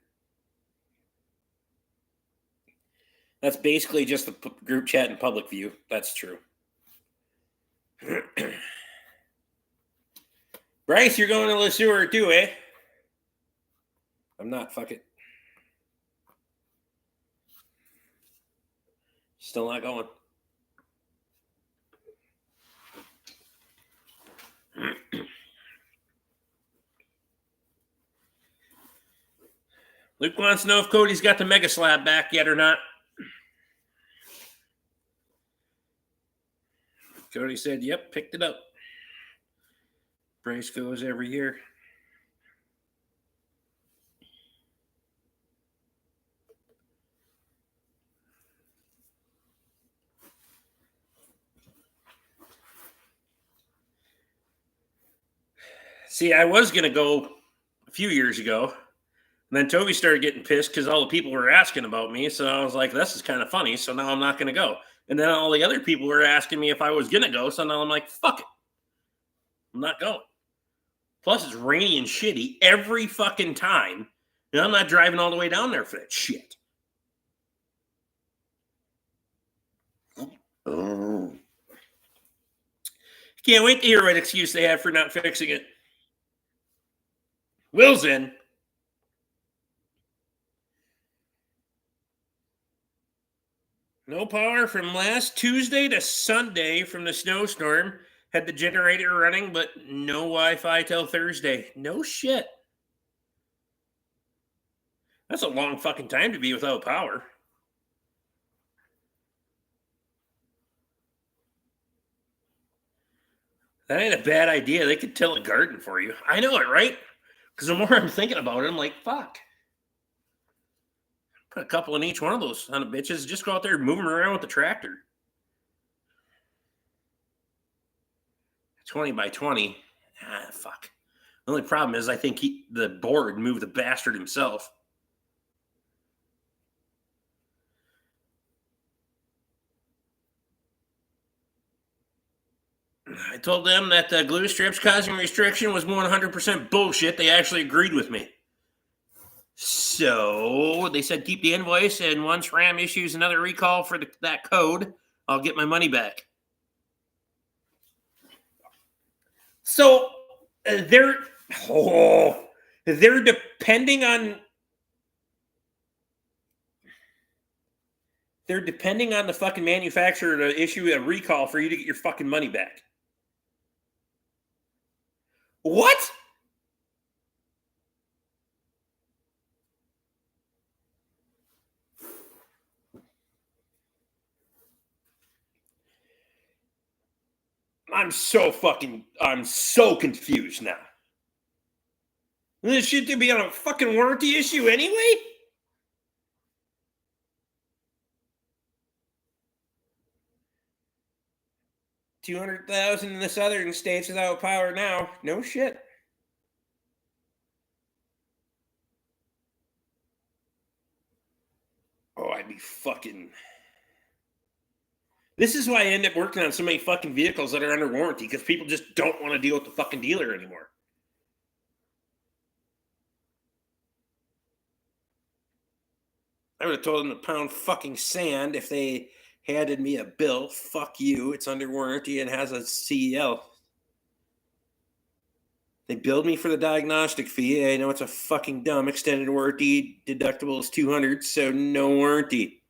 Speaker 1: That's basically just the group chat and public view. That's true. Bryce, you're going to the sewer too, eh? I'm not. Fuck it. Still not going. Luke wants to know if Cody's got the Mega Slab back yet or not. Cody said, yep, picked it up. Bryce goes every year. See, I was going to go a few years ago. And then Toby started getting pissed because all the people were asking about me. So I was like, this is kind of funny. So now I'm not going to go. And then all the other people were asking me if I was going to go. So now I'm like, fuck it. I'm not going. Plus, it's rainy and shitty every fucking time. And I'm not driving all the way down there for that shit. Oh. Can't wait to hear what excuse they have for not fixing it. Will's in. No power from last Tuesday to Sunday from the snowstorm. Had the generator running, but no Wi-Fi till Thursday. No shit. That's a long fucking time to be without power. That ain't a bad idea. They could till a garden for you. I know it, right? Because the more I'm thinking about it, I'm like, fuck. Put a couple in each one of those son of bitches. Just go out there and move them around with the tractor. 20 by 20. Ah, fuck. The only problem is I think the board moved the bastard himself. I told them that the glue strips causing restriction was 100% bullshit. They actually agreed with me. So they said keep the invoice, and once RAM issues another recall for that code, I'll get my money back. So they're depending on the fucking manufacturer to issue a recall for you to get your fucking money back. What? I'm so confused now. This shit to be on a fucking warranty issue anyway? $200,000 in the southern states without power now. No shit. Oh, I'd be fucking. This is why I end up working on so many fucking vehicles that are under warranty, because people just don't want to deal with the fucking dealer anymore. I would have told them to pound fucking sand if they handed me a bill. Fuck you. It's under warranty and has a CEL. They billed me for the diagnostic fee. I know it's a fucking dumb extended warranty. Deductible is $200, so no warranty.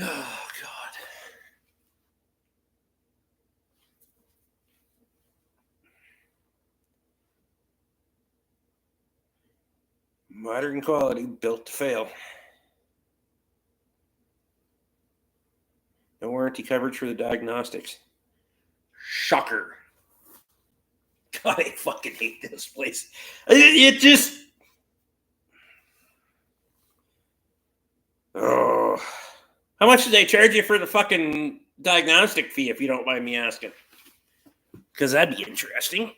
Speaker 1: Oh, God. Modern quality, built to fail. No warranty coverage for the diagnostics. Shocker. God, I fucking hate this place. It just. Oh. How much do they charge you for the fucking diagnostic fee, if you don't mind me asking? Because that'd be interesting.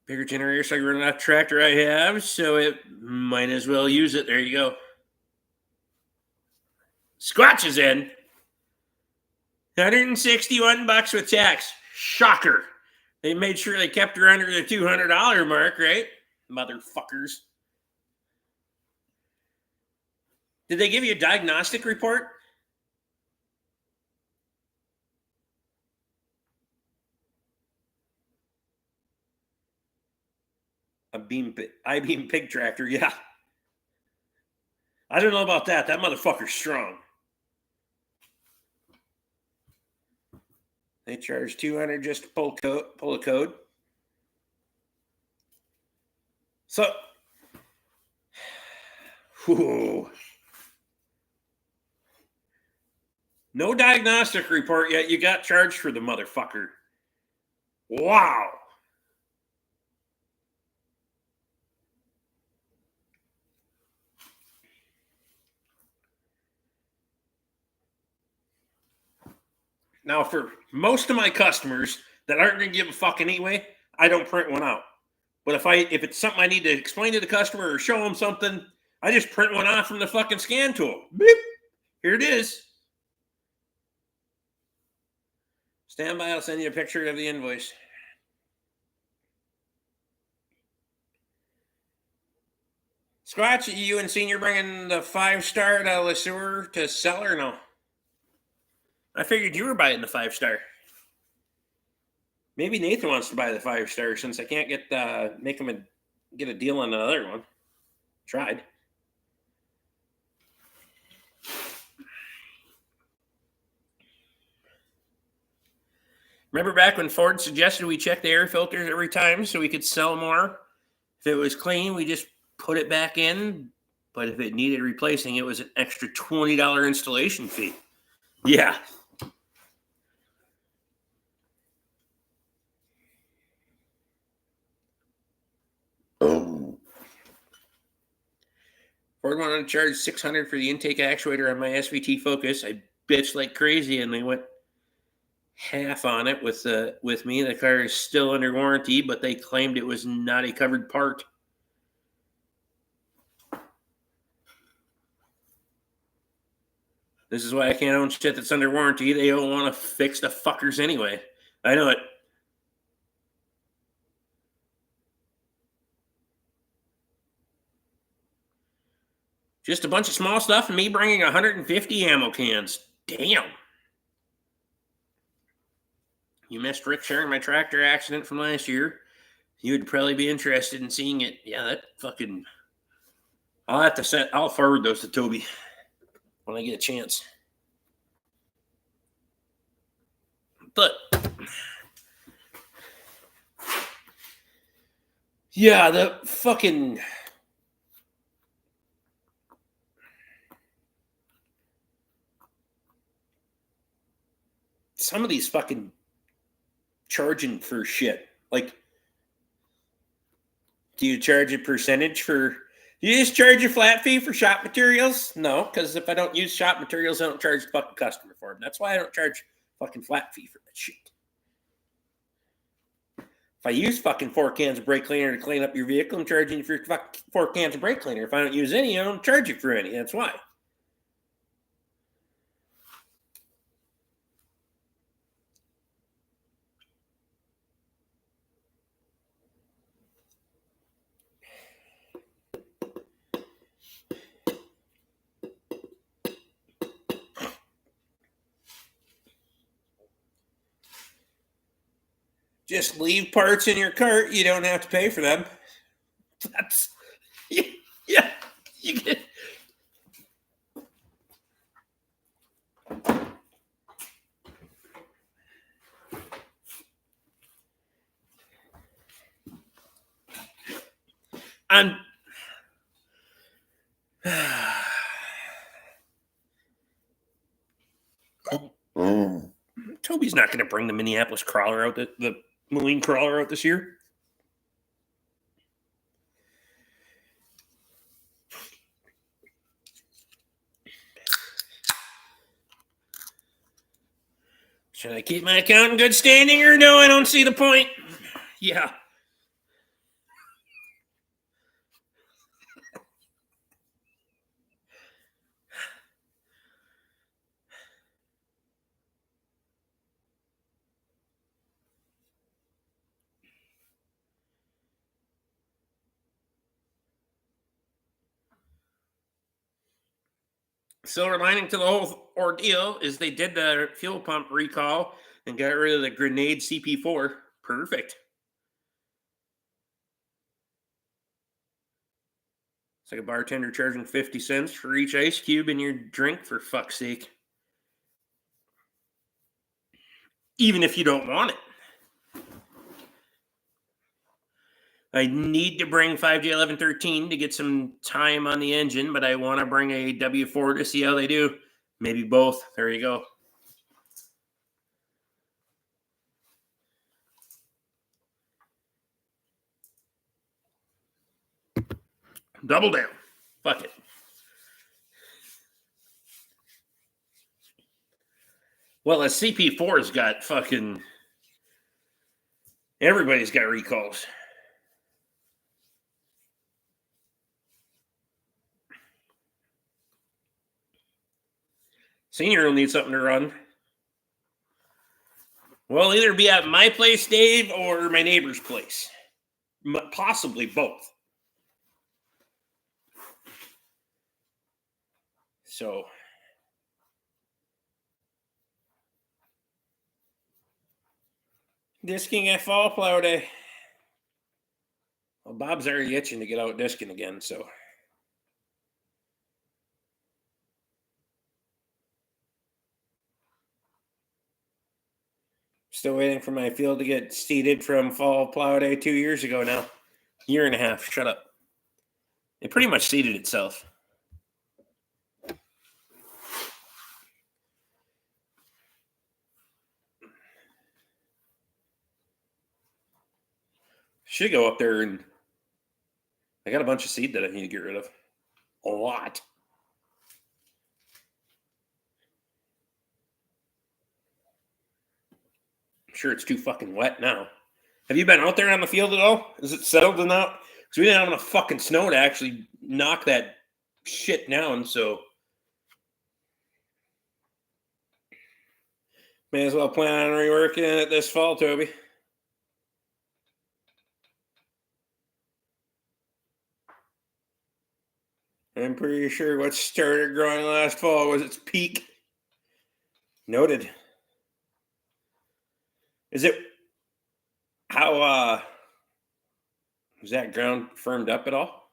Speaker 1: Bigger generator so I can run that tractor I have, so it might as well use it. There you go. Squatch is in. $161 with tax. Shocker. They made sure they kept her under the $200 mark, right? Motherfuckers. Did they give you a diagnostic report? I-beam pig tractor, yeah. I don't know about that. That motherfucker's strong. They charge $200 just to pull a code. So, whew. No diagnostic report yet. You got charged for the motherfucker. Wow. Now, for most of my customers that aren't going to give a fuck anyway, I don't print one out. But if it's something I need to explain to the customer or show them something, I just print one off from the fucking scan tool. Beep. Here it is. Stand by. I'll send you a picture of the invoice. Squatch, you and Senior bringing the 5-star to Le Sueur to sell or no? I figured you were buying the 5-star. Maybe Nathan wants to buy the 5-star since I can't make him get a deal on another one. Tried. Remember back when Ford suggested we check the air filters every time so we could sell more? If it was clean, we just put it back in. But if it needed replacing, it was an extra $20 installation fee. Yeah. Oh. Ford wanted to charge $600 for the intake actuator on my SVT Focus. I bitched like crazy, and they went half on it with me. The car is still under warranty, but they claimed it was not a covered part. This is why I can't own shit that's under warranty. They don't want to fix the fuckers anyway. I know it. Just a bunch of small stuff and me bringing 150 ammo cans. Damn. You missed Rick sharing my tractor accident from last year. You would probably be interested in seeing it. Yeah, that fucking... I'll forward those to Toby when I get a chance. But... yeah, the fucking... some of these fucking charging for shit. Like, do you charge a percentage for... you just charge a flat fee for shop materials? No, because if I don't use shop materials, I don't charge the fucking customer for them. That's why I don't charge fucking flat fee for that shit. If I use fucking 4 cans of brake cleaner to clean up your vehicle, I'm charging you for 4 cans of brake cleaner. If I don't use any, I don't charge you for any. That's why. Just leave parts in your cart. You don't have to pay for them. That's... yeah. You get... I'm... Toby's not going to bring the Minneapolis crawler out, the Moline crawler out this year. Should I keep my account in good standing or no? I don't see the point. Yeah. Silver lining to the whole ordeal is they did the fuel pump recall and got rid of the Grenade CP4. Perfect. It's like a bartender charging 50 cents for each ice cube in your drink, for fuck's sake. Even if you don't want it. I need to bring 5J1113 to get some time on the engine, but I want to bring a W4 to see how they do. Maybe both. There you go. Double down. Fuck it. Well, a CP4's got fucking... everybody's got recalls. Senior will need something to run. Well, either be at my place, Dave, or my neighbor's place. Possibly both. So... disking at fall plow day. Well, Bob's already itching to get out disking again, so... still waiting for my field to get seeded from fall plow day 2 years ago now. Year and a half. Shut up. It pretty much seeded itself. Should go up there and... I got a bunch of seed that I need to get rid of. A lot. I'm sure it's too fucking wet now. Have you been out there on the field at all? Is it settled enough? Because we didn't have enough fucking snow to actually knock that shit down, so... may as well plan on reworking it this fall, Toby. I'm pretty sure what started growing last fall was its peak. Noted. Is it how is that ground firmed up at all?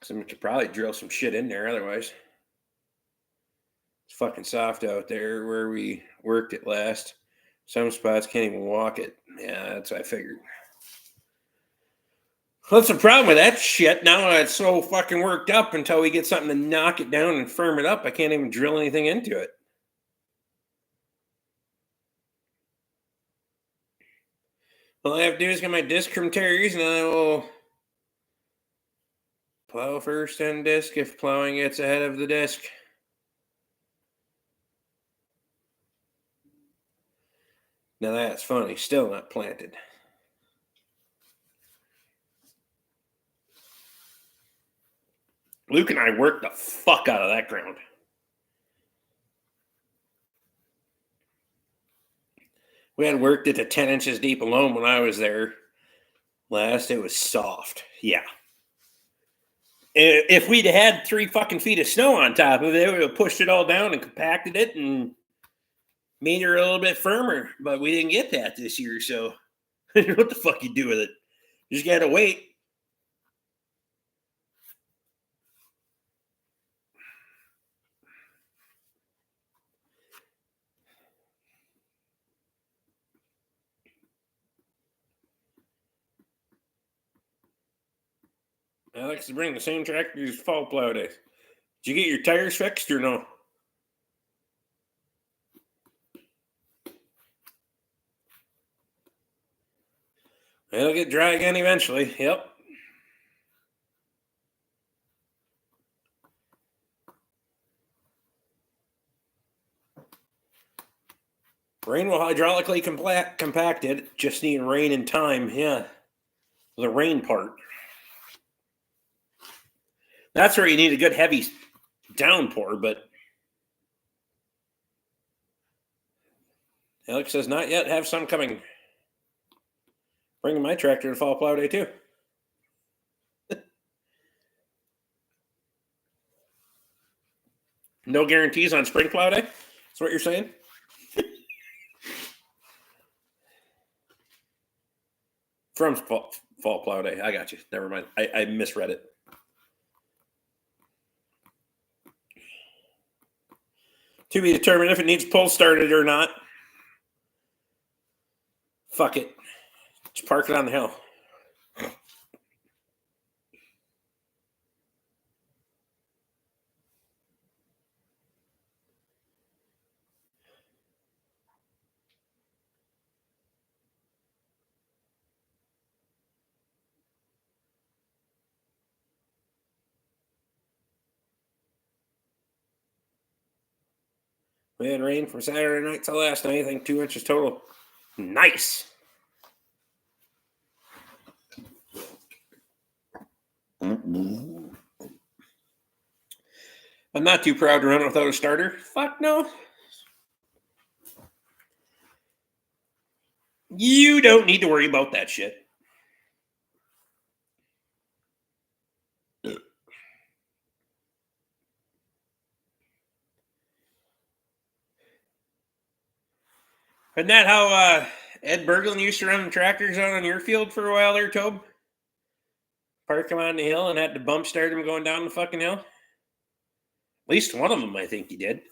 Speaker 1: Because I could probably drill some shit in there otherwise. It's fucking soft out there where we worked it last. Some spots can't even walk it. Yeah, that's what I figured. What's the problem with that shit? Now it's so fucking worked up until we get something to knock it down and firm it up. I can't even drill anything into it. All I have to do is get my disc from Terry's and I will plow first and disc if plowing gets ahead of the disc. Now that's funny. Still not planted. Luke and I worked the fuck out of that ground. We had worked it to 10 inches deep alone when I was there last. It was soft. Yeah. If we'd had 3 fucking feet of snow on top of it, we would have pushed it all down and compacted it and made her a little bit firmer. But we didn't get that this year, so what the fuck you do with it? You just gotta wait. Alex is bringing the same tractor as fall plow day. Did you get your tires fixed or no? It'll get dry again eventually. Yep. Rain will hydraulically compact it. Just need rain in time. Yeah. The rain part. That's where you need a good heavy downpour, but Alex says not yet. Have some coming. Bringing my tractor to fall plow day too. No guarantees on spring plow day? That's what you're saying? From fall plow day. I got you. Never mind. I misread it. To be determined if it needs pull started or not. Fuck it. Just park it on the hill. We had rain from Saturday night till last night. I think 2 inches total. Nice. I'm not too proud to run without a starter. Fuck no. You don't need to worry about that shit. Isn't that how Ed Berglund used to run the tractors out on your field for a while there, Tobe? Park him on the hill and had to bump start him going down the fucking hill? At least one of them, I think he did.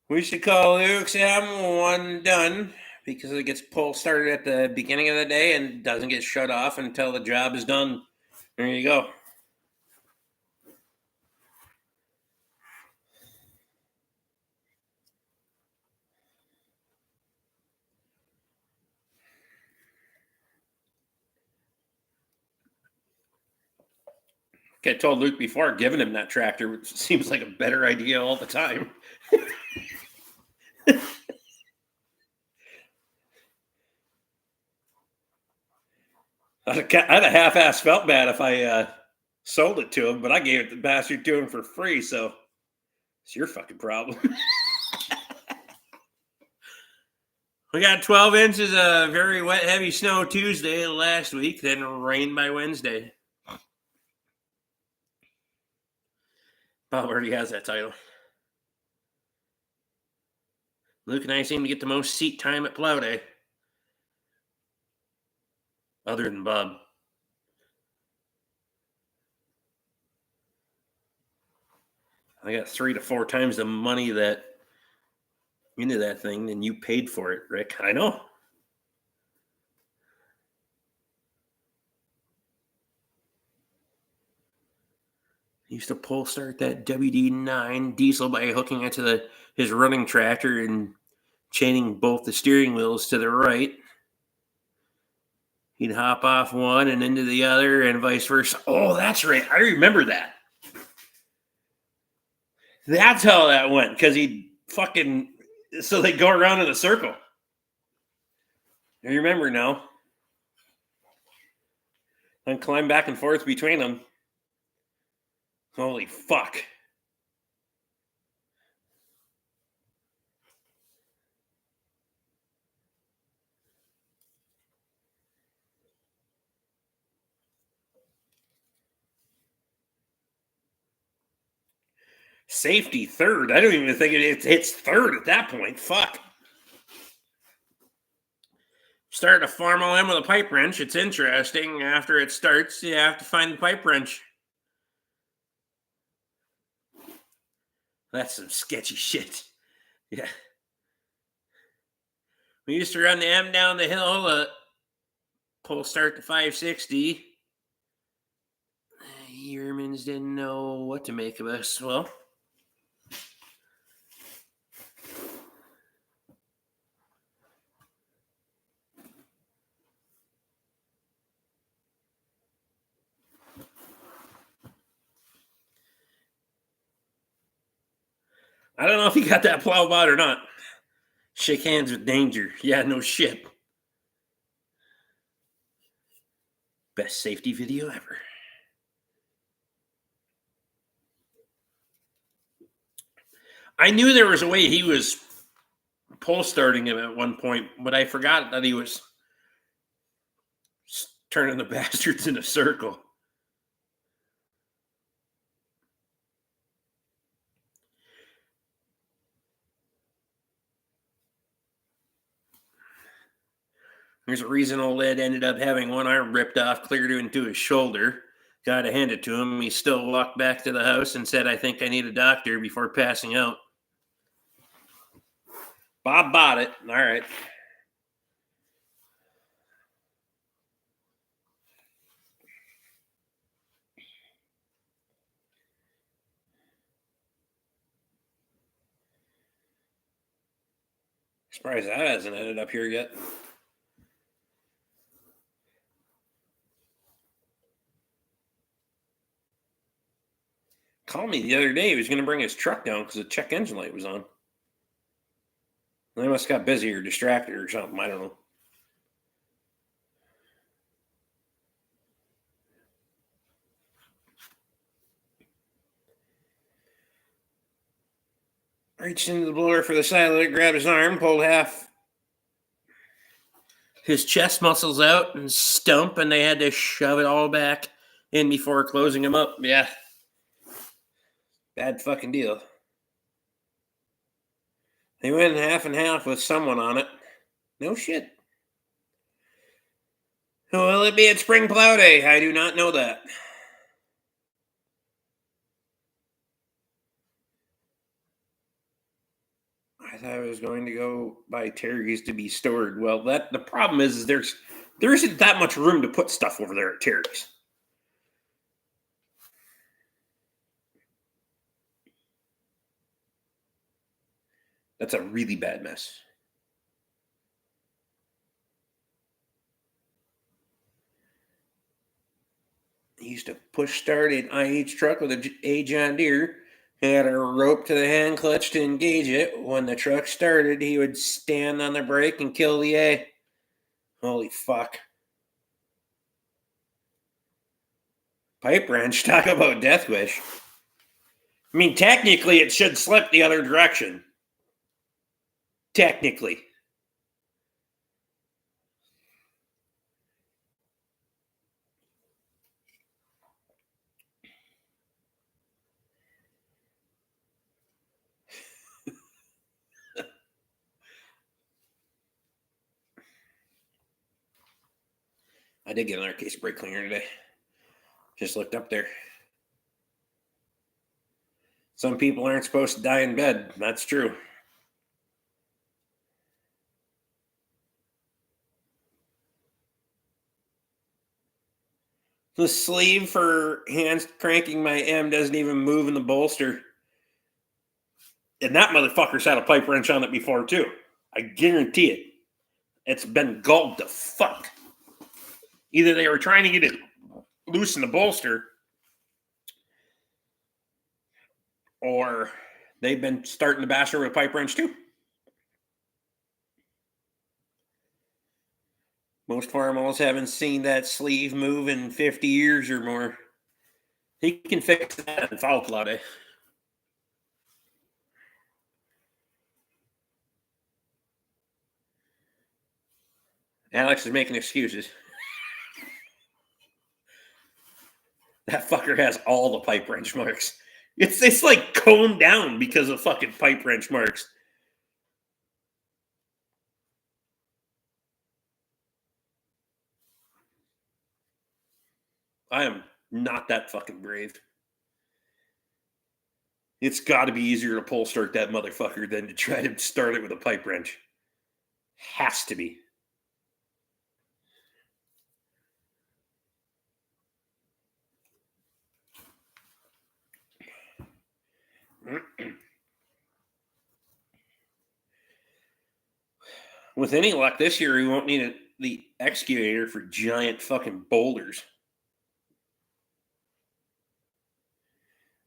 Speaker 1: We should call Luke's M1 done because it gets pull started at the beginning of the day and doesn't get shut off until the job is done. There you go. I told Luke before, giving him that tractor, which seems like a better idea all the time. I'd have a half-ass felt bad if I sold it to him, but I gave the bastard to him for free, so it's your fucking problem. We got 12 inches of very wet, heavy snow Tuesday last week, then rain by Wednesday. Bob already has that title. Luke and I seem to get the most seat time at Plow Day. Other than Bob. I got 3 to 4 times the money that into that thing than you paid for it, Rick. I know. He used to pull start that WD-9 diesel by hooking it to his running tractor and chaining both the steering wheels to the right. He'd hop off one and into the other and vice versa. Oh, that's right. I remember that. That's how that went, because he fucking... So they go around in a circle. I remember now. And climb back and forth between them. Holy fuck. Safety third. I don't even think it's third at that point. Fuck. Start a formal M with a pipe wrench. It's interesting. After it starts, you have to find the pipe wrench. That's some sketchy shit. Yeah. We used to run the M down the hill, pull start to 560. Yearmans didn't know what to make of us. Well, I don't know if he got that plow bot or not. Shake hands with danger. Yeah, no shit. Best safety video ever. I knew there was a way he was pull starting him at one point, but I forgot that he was turning the bastards in a circle. There's a reason old Ed ended up having one arm ripped off clear into his shoulder. Gotta hand it to him. He still walked back to the house and said, I think I need a doctor before passing out. Bob bought it. All right. Surprised that hasn't ended up here yet. Called me the other day. He was going to bring his truck down because the check engine light was on. They must have got busy or distracted or something. I don't know. Reached into the blower for the side of it, grabbed his arm, pulled half his chest muscles out and stump, and they had to shove it all back in before closing him up. Yeah. Bad fucking deal. They went half and half with someone on it. No shit. Who will it be at Spring Plow Day? I do not know that. I thought I was going to go buy Terry's to be stored. Well, the problem is there isn't that much room to put stuff over there at Terry's. That's a really bad mess. He used to push start an IH truck with a John Deere. He had a rope to the hand clutch to engage it. When the truck started, he would stand on the brake and kill the A. Holy fuck. Pipe wrench, talk about death wish. I mean, technically, it should slip the other direction. Technically. did get another case of brake cleaner today. Just looked up there. Some people aren't supposed to die in bed. That's true. The sleeve for hands cranking my M doesn't even move in the bolster. And that motherfucker's had a pipe wrench on it before, too. I guarantee it. It's been gulped to fuck. Either they were trying to get it loose in the bolster, or they've been starting to bash her with a pipe wrench, too. Most farmers haven't seen that sleeve move in 50 years or more. He can fix that in foul plot, eh? Alex is making excuses. That fucker has all the pipe wrench marks. It's like coned down because of fucking pipe wrench marks. I am not that fucking brave. It's got to be easier to pull start that motherfucker than to try to start it with a pipe wrench. Has to be. With any luck this year, we won't need the excavator for giant fucking boulders.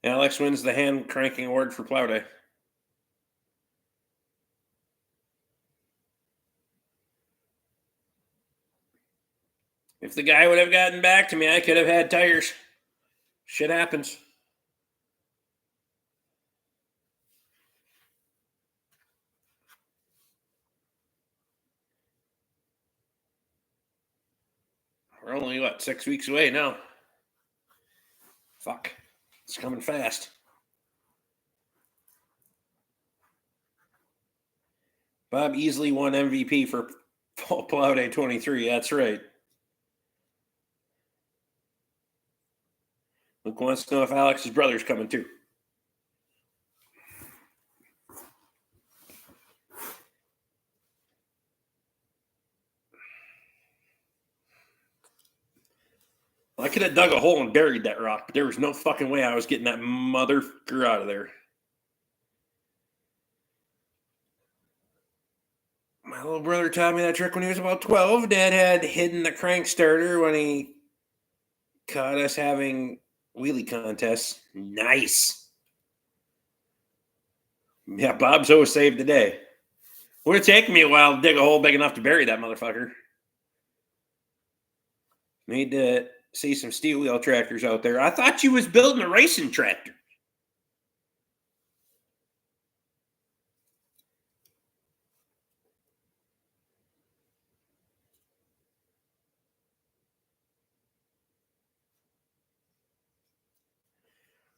Speaker 1: Alex wins the hand cranking award for plow day. If the guy would have gotten back to me, I could have had tires. Shit happens. We're only, 6 weeks away now? Fuck. It's coming fast. Bob easily won MVP for Fall Plow Day 23. That's right. Luke wants to know if Alex's brother's coming too. I could have dug a hole and buried that rock, but there was no fucking way I was getting that motherfucker out of there. My little brother taught me that trick when he was about 12. Dad had hidden the crank starter when he caught us having wheelie contests. Nice. Yeah, Bob's always saved the day. Would have taken me a while to dig a hole big enough to bury that motherfucker. Need to see some steel wheel tractors out there. I thought you was building a racing tractor.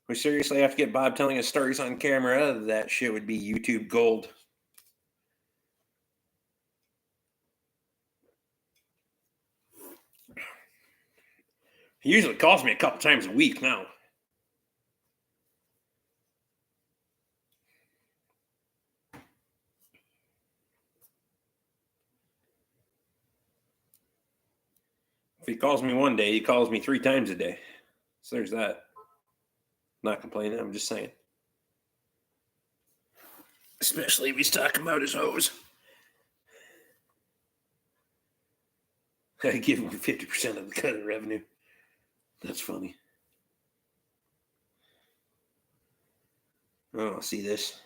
Speaker 1: We seriously have to get Bob telling us stories on camera. That shit would be YouTube gold. He usually calls me a couple times a week now. If he calls me one day, he calls me 3 times a day. So there's that. Not complaining, I'm just saying. Especially if he's talking about his hose. I give him 50% of the cut of revenue. That's funny. Oh, see this.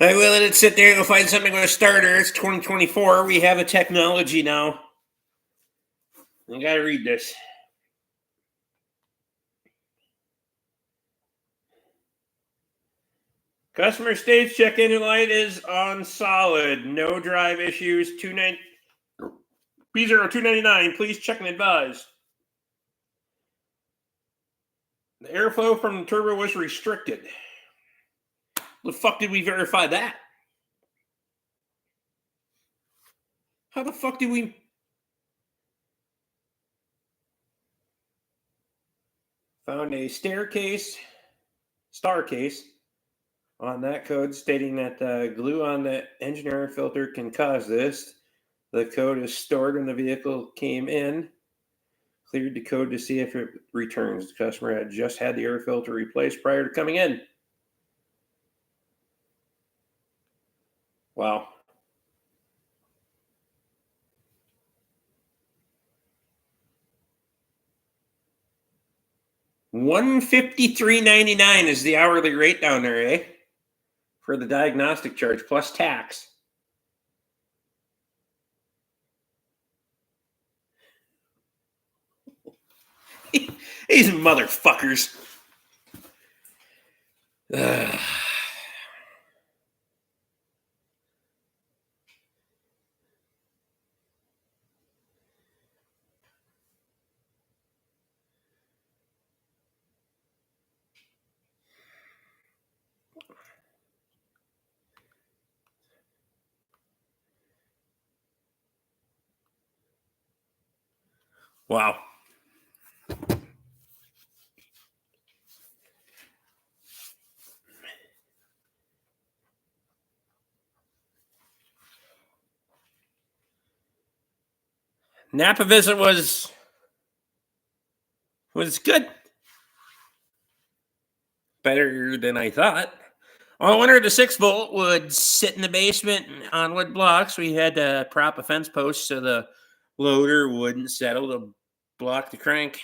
Speaker 1: I will let it sit there and go find something with a starter. It's 2024. We have a technology now. I gotta read this. Customer stage check engine light is on solid. No drive issues. P0299. Please check and advise. The airflow from the turbo was restricted. The fuck did we verify that? How the fuck did we... Found a star case on that code stating that glue on the engine air filter can cause this. The code is stored when the vehicle came in. Cleared the code to see if it returns. The customer had just had the air filter replaced prior to coming in. Wow. $153.99 is the hourly rate down there, eh? For the diagnostic charge plus tax. These motherfuckers. Wow. Napa visit was good. Better than I thought. I wondered the 6-volt would sit in the basement on wood blocks. We had to prop a fence post so the loader wouldn't settle to block the crank.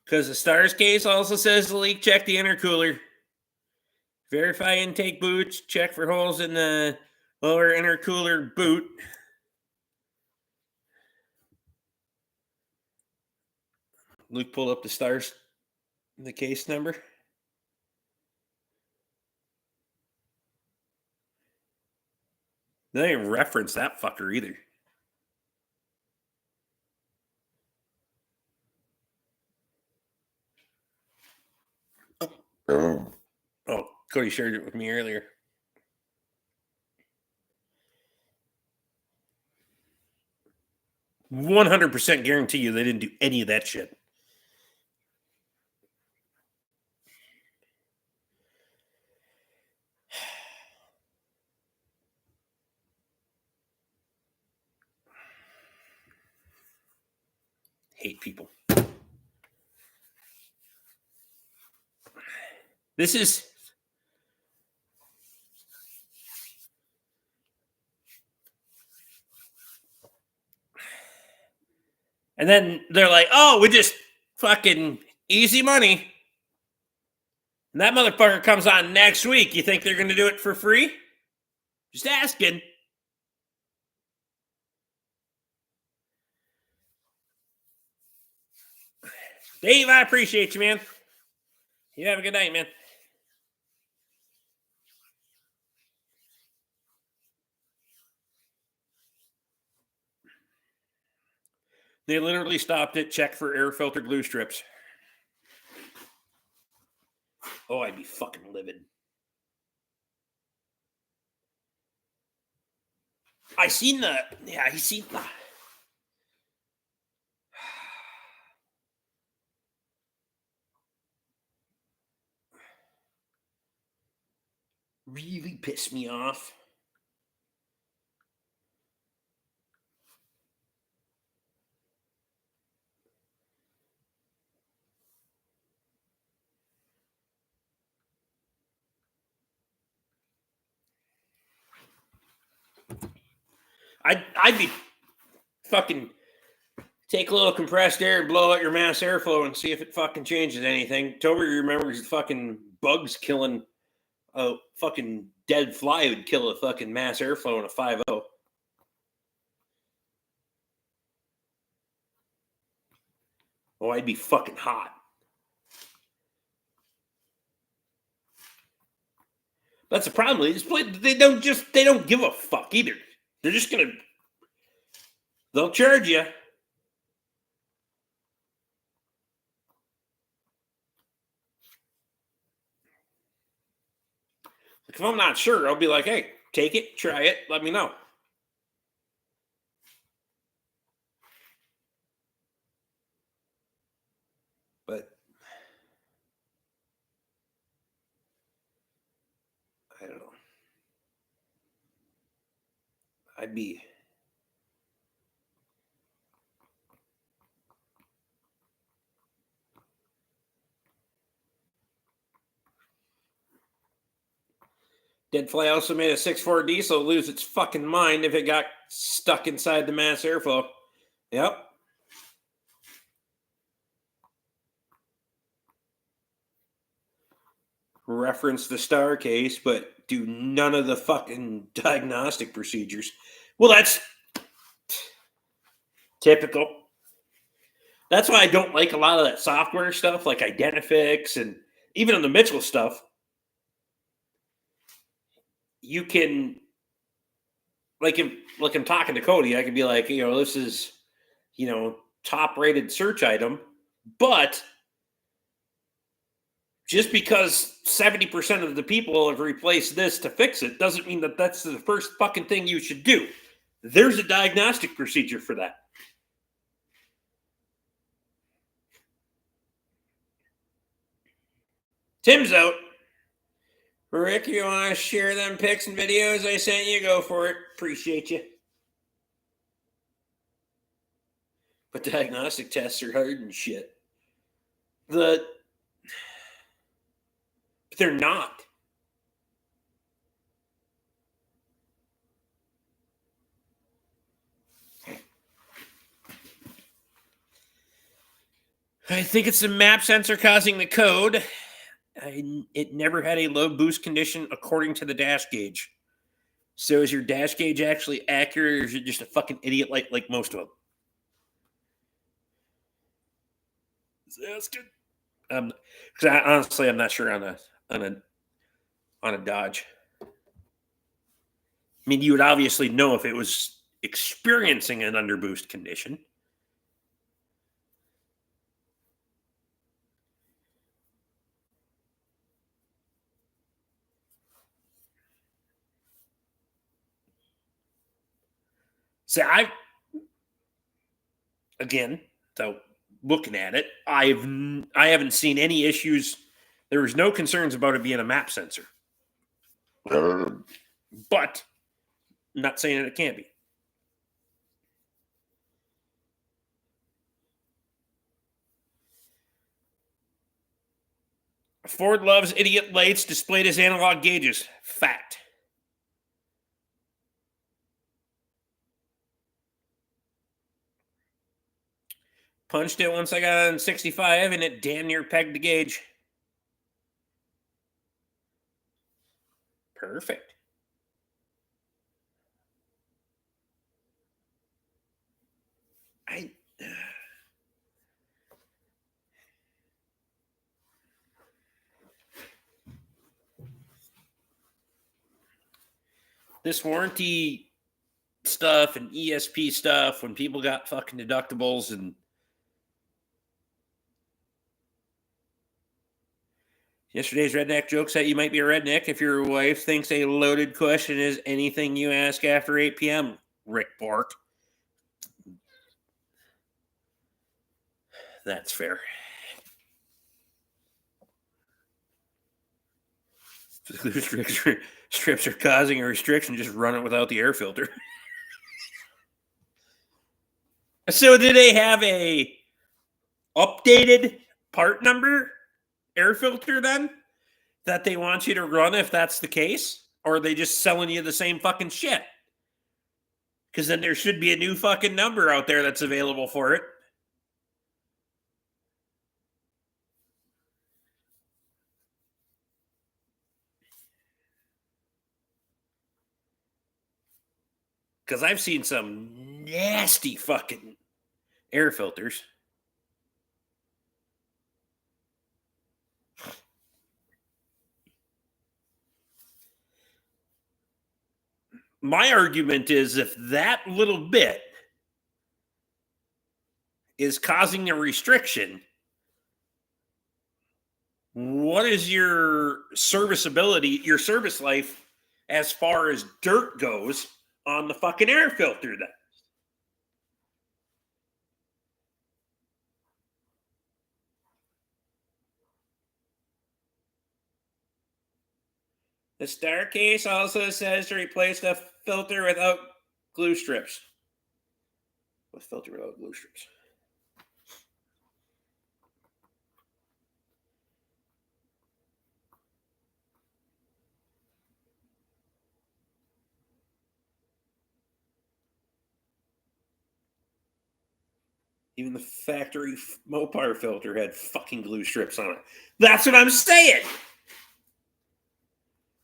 Speaker 1: Because the STARS case also says the leak, check the intercooler. Verify intake boots, check for holes in the lower intercooler boot. Luke pulled up the STARS, the case number. They didn't even reference that fucker either. Oh, Cody shared it with me earlier. $100% guarantee you they didn't do any of that shit. Hate people. This is... And then they're like, oh, we just fucking easy money. And that motherfucker comes on next week. You think they're going to do it for free? Just asking. Dave, I appreciate you, man. You have a good night, man. They literally stopped it, checked for air filter glue strips. Oh, I'd be fucking livid. I seen the... Really pissed me off. I'd be fucking take a little compressed air and blow out your mass airflow and see if it fucking changes anything. Toby remembers the fucking bugs killing a fucking dead fly would kill a fucking mass airflow in a 5.0. Oh, I'd be fucking hot. That's the problem. They don't give a fuck either. They're just gonna, they'll charge you. Like, if I'm not sure, I'll be like, hey, take it, try it, let me know. But I don't know. I'd be. Deadfly also made a 6.4 diesel lose its fucking mind if it got stuck inside the mass airflow. Yep. Reference the star case, but do none of the fucking diagnostic procedures. Well, that's typical. That's why I don't like a lot of that software stuff, like Identifix and even on the Mitchell stuff. You can, like, I'm talking to Cody, I could be like, this is, top rated search item, but just because 70% of the people have replaced this to fix it doesn't mean that that's the first fucking thing you should do. There's a diagnostic procedure for that. Tim's out. Rick, you want to share them pics and videos I sent you? Go for it. Appreciate you. But diagnostic tests are hard and shit. But they're not. I think it's the map sensor causing the code. It never had a low boost condition according to the dash gauge. So is your dash gauge actually accurate, or is it just a fucking idiot like most of them? That's good. Because honestly, I'm not sure on a Dodge. I mean, you would obviously know if it was experiencing an underboost condition. So so looking at it, I haven't seen any issues. There was no concerns about it being a map sensor. But I'm not saying that it can't be. Ford loves idiot lights displayed as analog gauges. Fact. Punched it once I got on 65 and it damn near pegged the gauge. Perfect. This warranty stuff and ESP stuff, when people got fucking deductibles and yesterday's redneck joke said you might be a redneck if your wife thinks a loaded question is anything you ask after 8 p.m. Rick Bork. That's fair. Strips are causing a restriction. Just run it without the air filter. So do they have a updated part number air filter then that they want you to run if that's the case? Or are they just selling you the same fucking shit? Because then there should be a new fucking number out there that's available for it. Because I've seen some nasty fucking air filters. My argument is if that little bit is causing a restriction, what is your serviceability, your service life as far as dirt goes on the fucking air filter then? The star case also says to replace the filter without glue strips. With filter without glue strips. Even the factory Mopar filter had fucking glue strips on it. That's what I'm saying.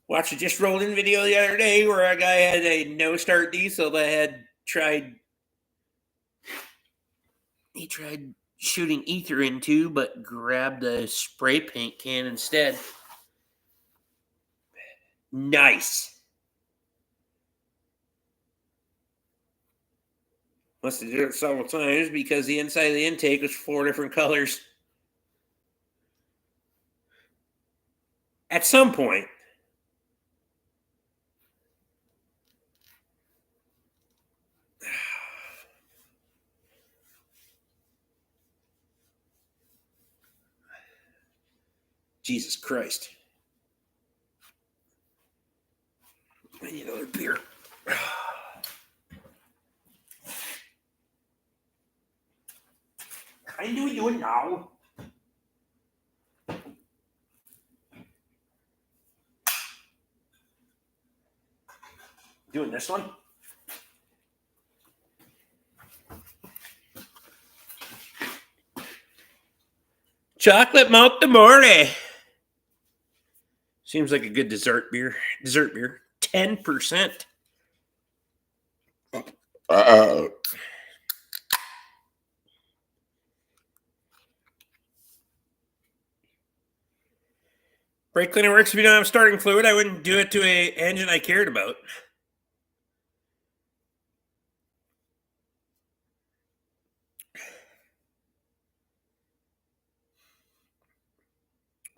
Speaker 1: Watched a just rolled in video the other day where a guy had a no start diesel that had tried shooting ether into, but grabbed a spray paint can instead. Nice. Must have did it several times because the inside of the intake was 4 different colors. At some point, Jesus Christ. I need another beer. Kind of doing now. Doing this one. Chocolate Malt d'Amore. Seems like a good dessert beer. 10%. Brake cleaner works if you don't have starting fluid. I wouldn't do it to an engine I cared about.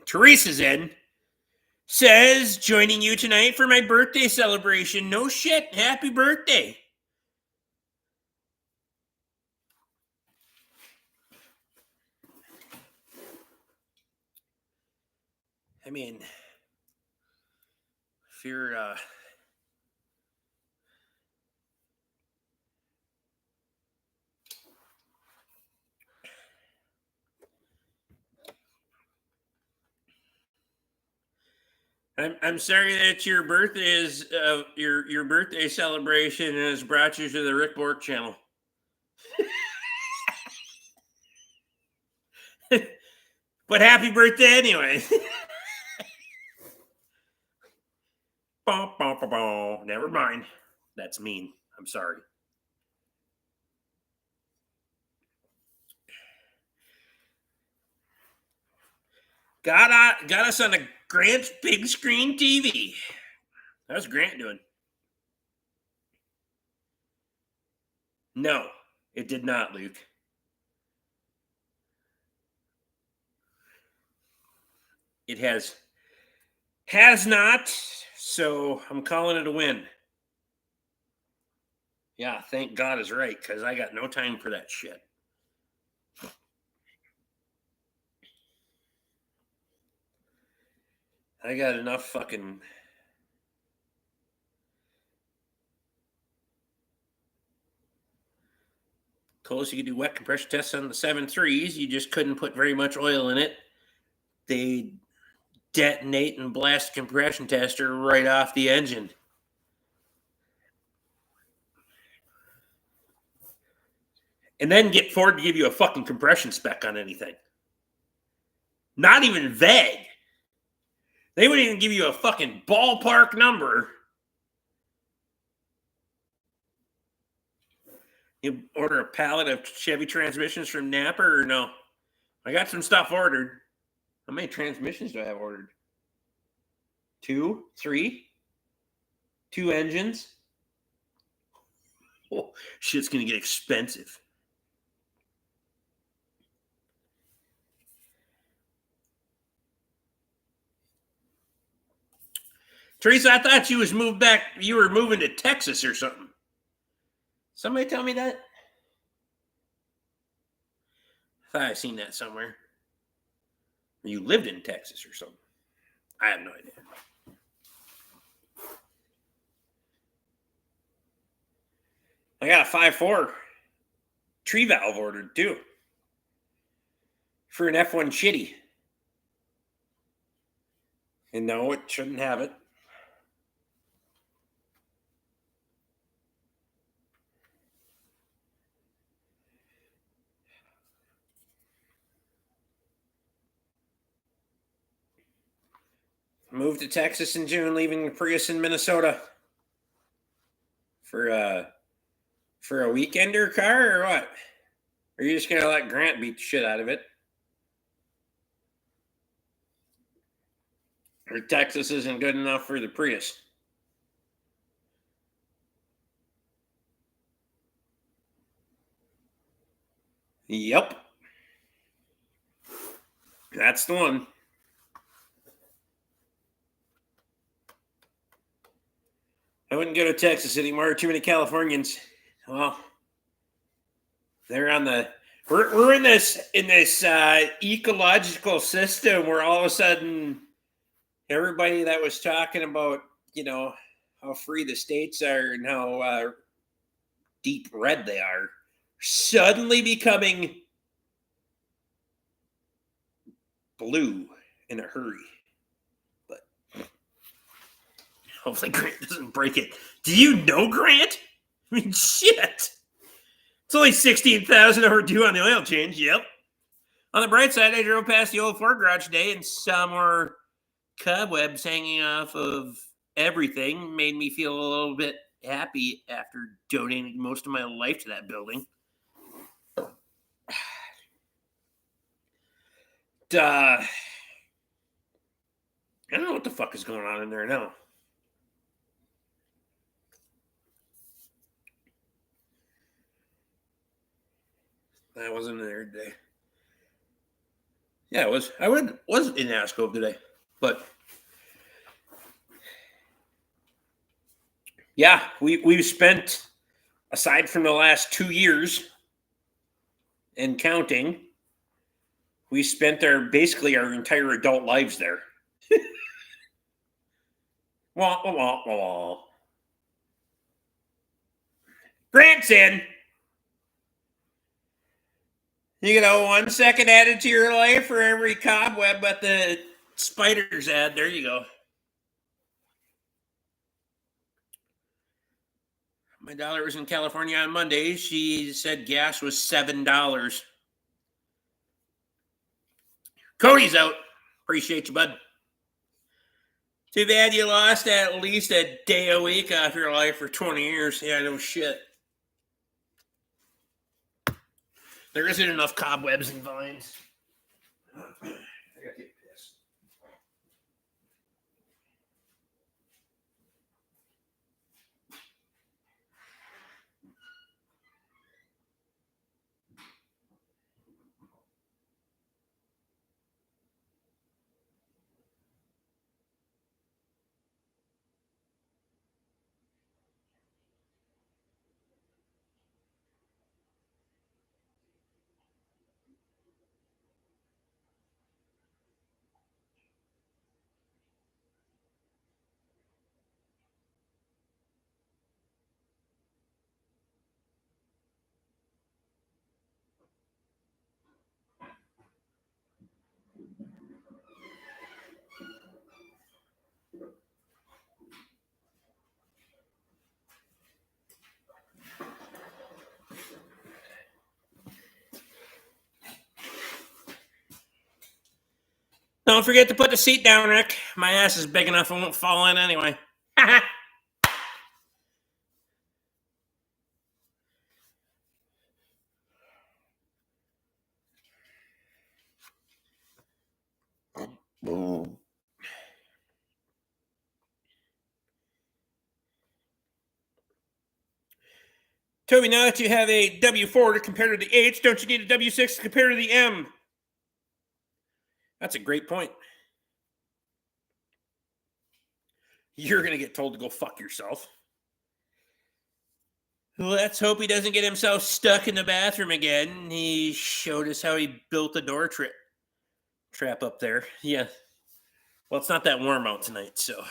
Speaker 1: Teresa's in. Says, joining you tonight for my birthday celebration. No shit. Happy birthday. I mean, if you're I'm sorry that your birthday is your birthday celebration has brought you to the Rick Bork channel. But happy birthday anyway. Never mind. That's mean. I'm sorry. Got us on a Grant's big screen TV. How's Grant doing? No, it did not, Luke. It has not, so I'm calling it a win. Yeah, thank God is right, because I got no time for that shit. I got enough fucking... Told us you could do wet compression tests on the 7.3s. You just couldn't put very much oil in it. They detonate and blast the compression tester right off the engine. And then get Ford to give you a fucking compression spec on anything. Not even vague. They wouldn't even give you a fucking ballpark number. You order a pallet of Chevy transmissions from Napa or no? I got some stuff ordered. How many transmissions do I have ordered? 2, 3, 2 engines. Oh, shit's gonna get expensive. Teresa, I thought you was moved back. You were moving to Texas or something. Somebody tell me that. I thought I seen that somewhere. You lived in Texas or something. I have no idea. I got a 5.4 tree valve ordered too for an F1 shitty. And no, it shouldn't have it. Moved to Texas in June, leaving the Prius in Minnesota for a weekender car or what? Or are you just gonna let Grant beat the shit out of it? Or Texas isn't good enough for the Prius? Yep. That's the one. I wouldn't go to Texas anymore. Too many Californians. Well, they're on the. We're in this ecological system where all of a sudden everybody that was talking about how free the states are and how deep red they are suddenly becoming blue in a hurry. But hopefully Grant doesn't break it. Do you know Grant? I mean, shit. It's only 16,000 overdue on the oil change. Yep. On the bright side, I drove past the old Ford garage today and saw more cobwebs hanging off of everything. Made me feel a little bit happy after donating most of my life to that building. I don't know what the fuck is going on in there now. I wasn't there today. Yeah, it was. I was in Ascove today, but yeah, we've spent, aside from the last 2 years and counting, we spent basically our entire adult lives there. Wah, wah, wah, wah. Grant's in. You get a 1 second added to your life for every cobweb but the spiders add. There you go. My daughter was in California on Monday. She said gas was $7. Cody's out. Appreciate you, bud. Too bad you lost at least a day a week off your life for 20 years. Yeah, no shit. There isn't enough cobwebs and vines. I gotta take this. Don't forget to put the seat down, Rick. My ass is big enough it won't fall in anyway. Toby, now that you have a W4 to compare to the H, don't you need a W6 to compare to the M? That's a great point. You're going to get told to go fuck yourself. Let's hope he doesn't get himself stuck in the bathroom again. He showed us how he built a door trap up there. Yeah. Well, it's not that warm out tonight, so.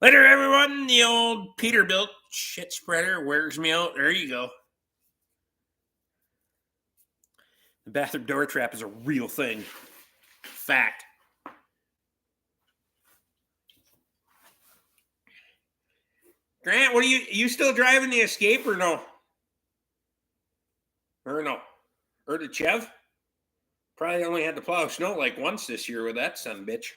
Speaker 1: Later, everyone. The old Peterbilt shit spreader wears me out. There you go. The bathroom door trap is a real thing. Fact. Grant, what are you still driving the Escape or no? Or no? Or the Chev? Probably only had to plow snow like once this year with that son bitch.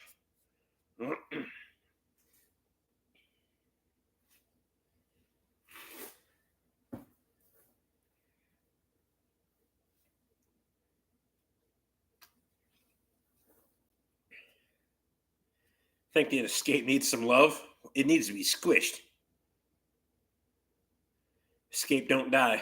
Speaker 1: Think the Escape needs some love? It needs to be squished. Escape don't die.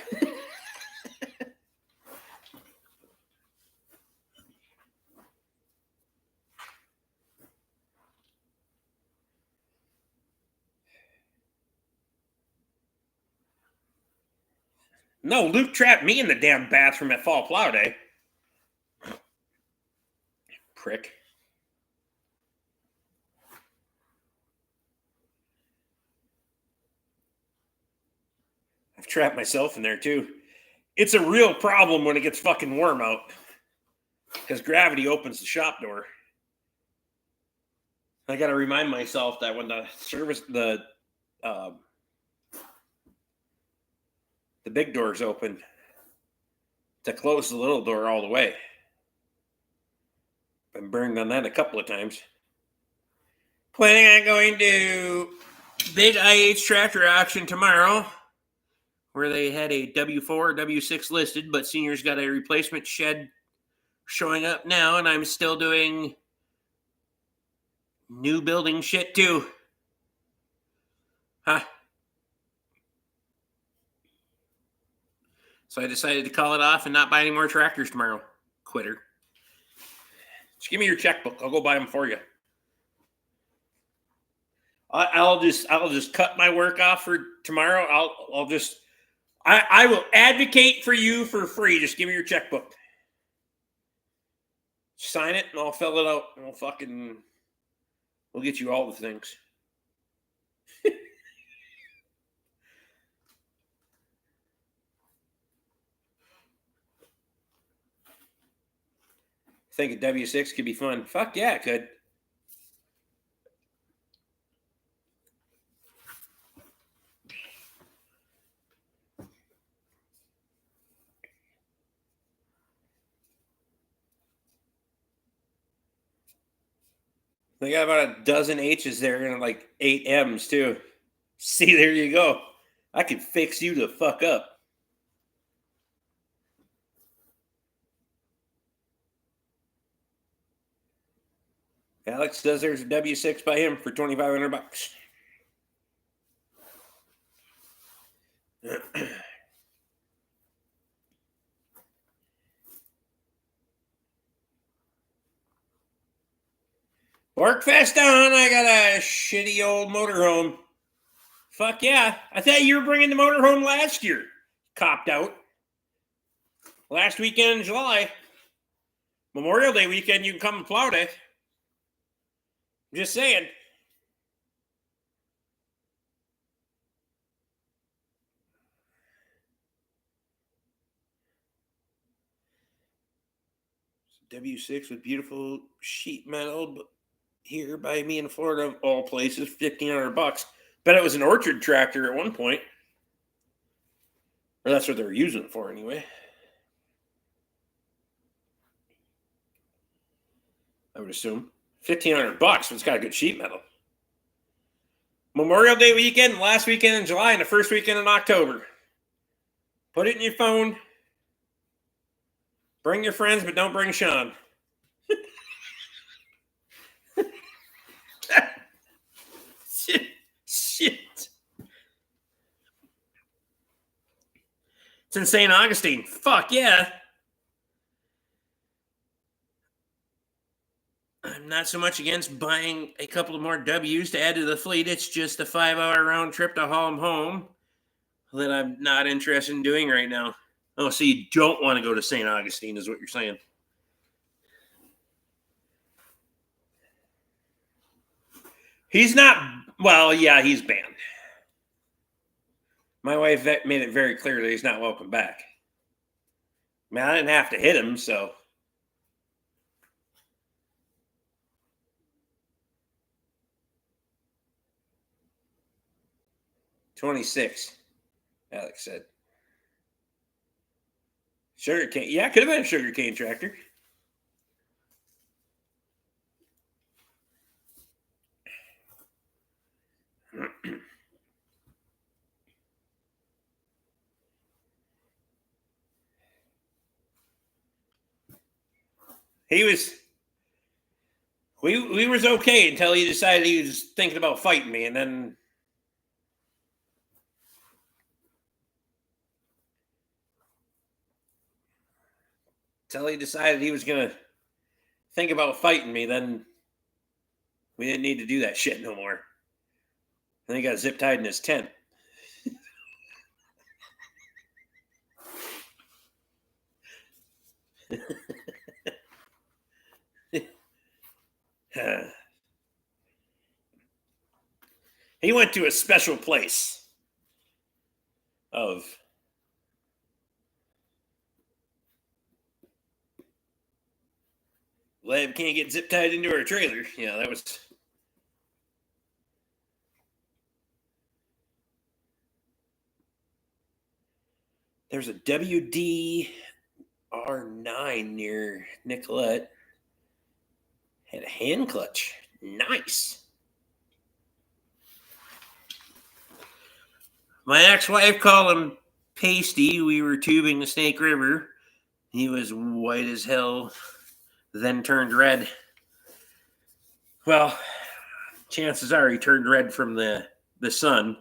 Speaker 1: No, Luke trapped me in the damn bathroom at Fall Plow Day. Prick. I've trapped myself in there too. It's a real problem when it gets fucking warm out. Because gravity opens the shop door. I got to remind myself that when the big door's open, to close the little door all the way. Been burned on that a couple of times. Planning on going to Big IH Tractor Auction tomorrow, where they had a W4 or W6 listed, but Senior's got a replacement shed showing up now, and I'm still doing new building shit too. Huh. So I decided to call it off and not buy any more tractors tomorrow. Quitter. Just give me your checkbook. I'll go buy them for you. I'll just cut my work off for tomorrow. I will advocate for you for free. Just give me your checkbook. Sign it and I'll fill it out and we'll get you all the things. Think a W6 could be fun. Fuck yeah, it could. They got about a dozen H's there and like 8 M's too. See, there you go. I could fix you the fuck up. Alex says there's a W6 by him for $2,500. Workfest on. I got a shitty old motorhome. Fuck yeah. I thought you were bringing the motorhome last year. Copped out. Last weekend in July. Memorial Day weekend, you can come and plow day. Just saying. W6 with beautiful sheet metal, but here by me in Florida, of all places, $1,500. Bet it was an orchard tractor at one point. Or that's what they were using it for anyway. I would assume. $1,500, but it's got a good sheet metal. Memorial Day weekend, last weekend in July, and the first weekend in October. Put it in your phone. Bring your friends, but don't bring Sean. Shit. It's in St. Augustine. Fuck yeah. I'm not so much against buying a couple of more W's to add to the fleet. It's just a 5-hour round trip to haul them home that I'm not interested in doing right now. Oh, so you don't want to go to St. Augustine is what you're saying. He's not, well, yeah, he's banned. My wife made it very clear that he's not welcome back. I mean, I didn't have to hit him, so. $26, Alex said. Sugarcane. Yeah, could have been a sugarcane tractor. He was. We was okay until he decided he was thinking about fighting me, and then until he decided he was gonna think about fighting me, then we didn't need to do that shit no more. Then he got zip tied in his tent. He went to a special place of Lab can't get zip tied into our trailer. Yeah, that was. There's a WD-R9 near Nicolette. Had a hand clutch. Nice. My ex-wife called him Pasty. We were tubing the Snake River. He was white as hell, then turned red. Well, chances are he turned red from the sun.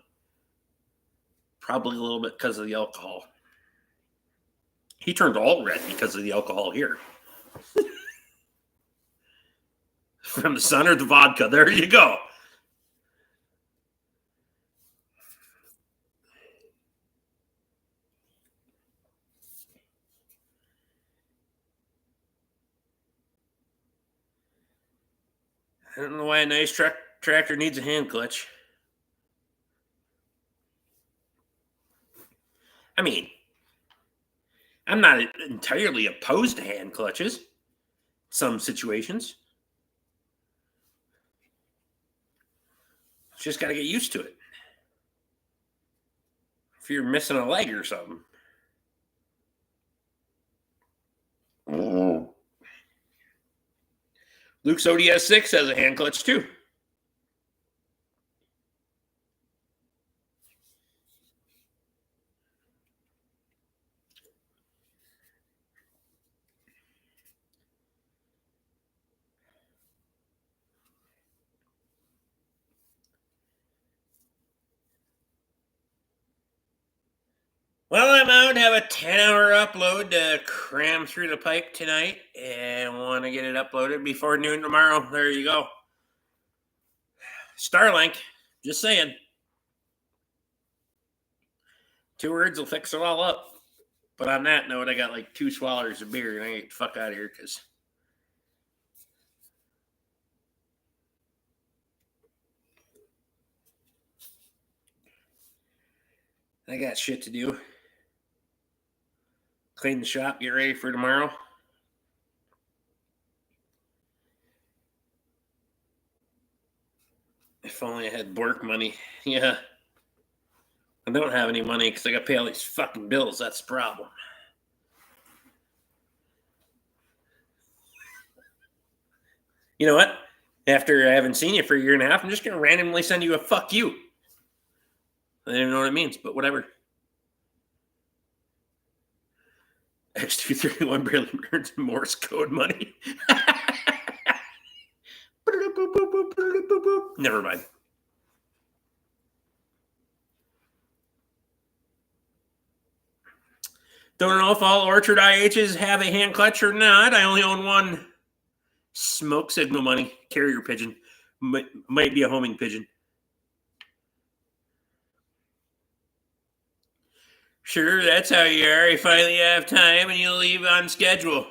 Speaker 1: Probably a little bit because of the alcohol. He turned all red because of the alcohol here. From the sun or the vodka. There you go. I don't know why a nice tractor needs a hand clutch. I mean, I'm not entirely opposed to hand clutches. Some situations. Just got to get used to it. If you're missing a leg or something. Luke's ODS 6 has a hand clutch too. Well, I'm out. Have a 10-hour upload to cram through the pipe tonight, and want to get it uploaded before noon tomorrow. There you go. Starlink. Just saying. 2 words will fix it all up. But on that note, I got like 2 swallowers of beer, and I get the fuck out of here because I got shit to do. Clean the shop, get ready for tomorrow. If only I had work money. Yeah. I don't have any money because I got to pay all these fucking bills. That's the problem. You know what? After I haven't seen you for a year and a half, I'm just going to randomly send you a fuck you. I don't even know what it means, but whatever. X231 barely earns Morse code money. Never mind. Don't know if all Orchard IHs have a hand clutch or not. I only own one. Smoke signal money. Carrier pigeon. Might be a homing pigeon. Sure, that's how you are. You finally have time and you leave on schedule.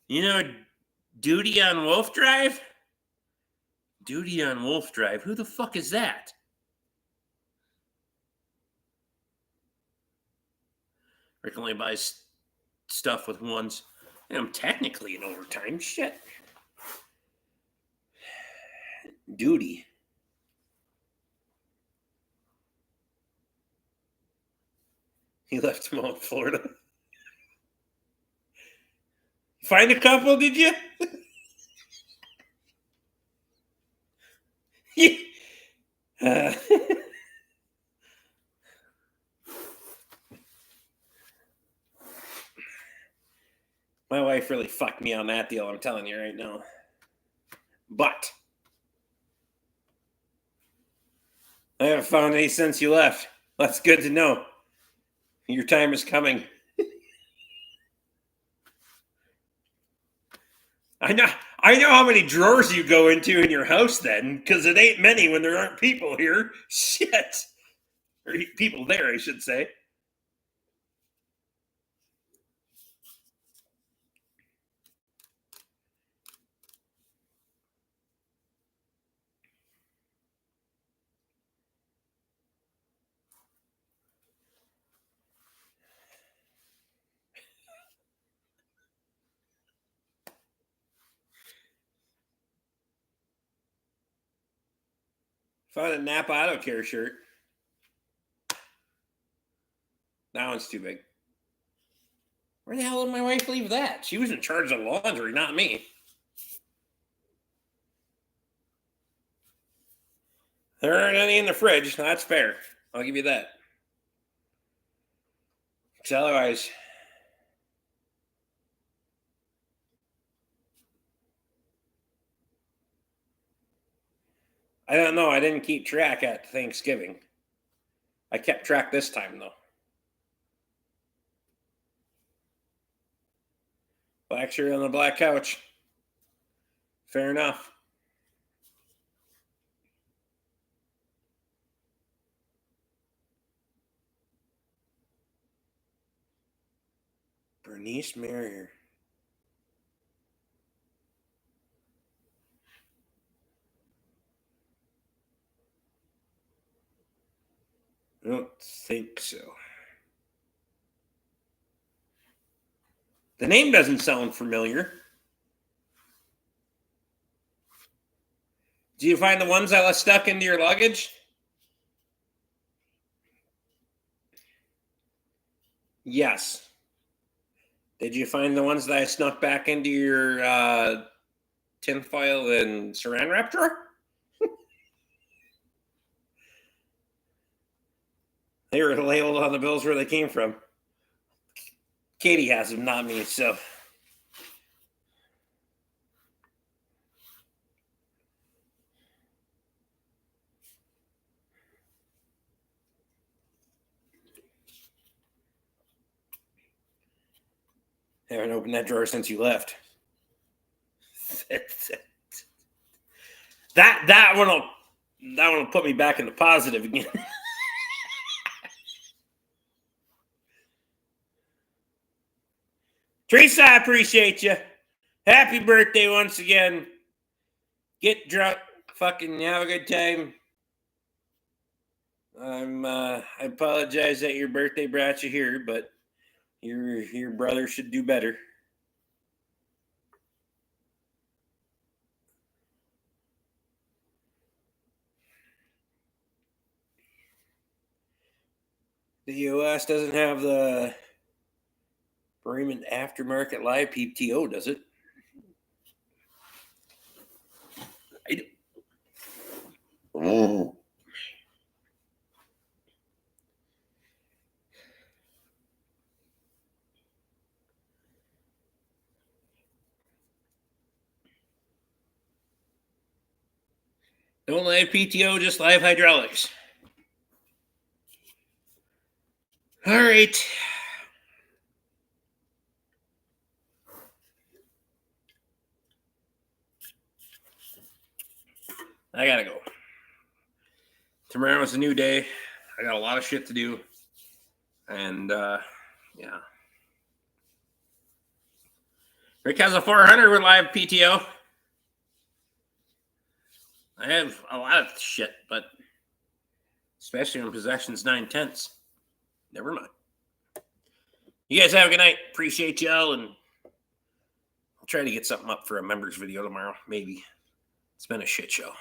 Speaker 1: You know, duty on Wolf Drive? Duty on Wolf Drive? Who the fuck is that? Rick only buys stuff with ones. I'm technically in overtime. Shit. Duty. He left Mount Florida. Find a couple, did you? uh, my wife really fucked me on that deal, I'm telling you right now. But I haven't found any since you left. That's good to know. Your time is coming. I know how many drawers you go into in your house then, because it ain't many when there aren't people here. Shit. Or people there, I should say. Found a Napa Auto Care shirt. That one's too big. Where the hell did my wife leave that? She was in charge of laundry, not me. There aren't any in the fridge. That's fair. I'll give you that. Because otherwise, I don't know. I didn't keep track at Thanksgiving. I kept track this time, though. Black shirt on the black couch. Fair enough. Bernice Marrier. I don't think so. The name doesn't sound familiar. Do you find the ones that left stuck into your luggage? Yes. Did you find the ones that I snuck back into your tinfoil and saran wrap drawer? They were labeled on the bills where they came from. Katie has them, not me, so. I haven't opened that drawer since you left. that one will put me back in the positive again. Teresa, I appreciate you. Happy birthday once again. Get drunk, fucking have a good time. I apologize that your birthday brought you here, but your brother should do better. The US doesn't have the Raymond Aftermarket Live PTO, does it? Oh. Don't live PTO, just live hydraulics. All right. I gotta go. Tomorrow's a new day. I got a lot of shit to do. And yeah. Rick has a 400 with live PTO. I have a lot of shit, but especially when possession's 9/10. Never mind. You guys have a good night. Appreciate y'all, and I'll try to get something up for a members video tomorrow. Maybe. It's been a shit show.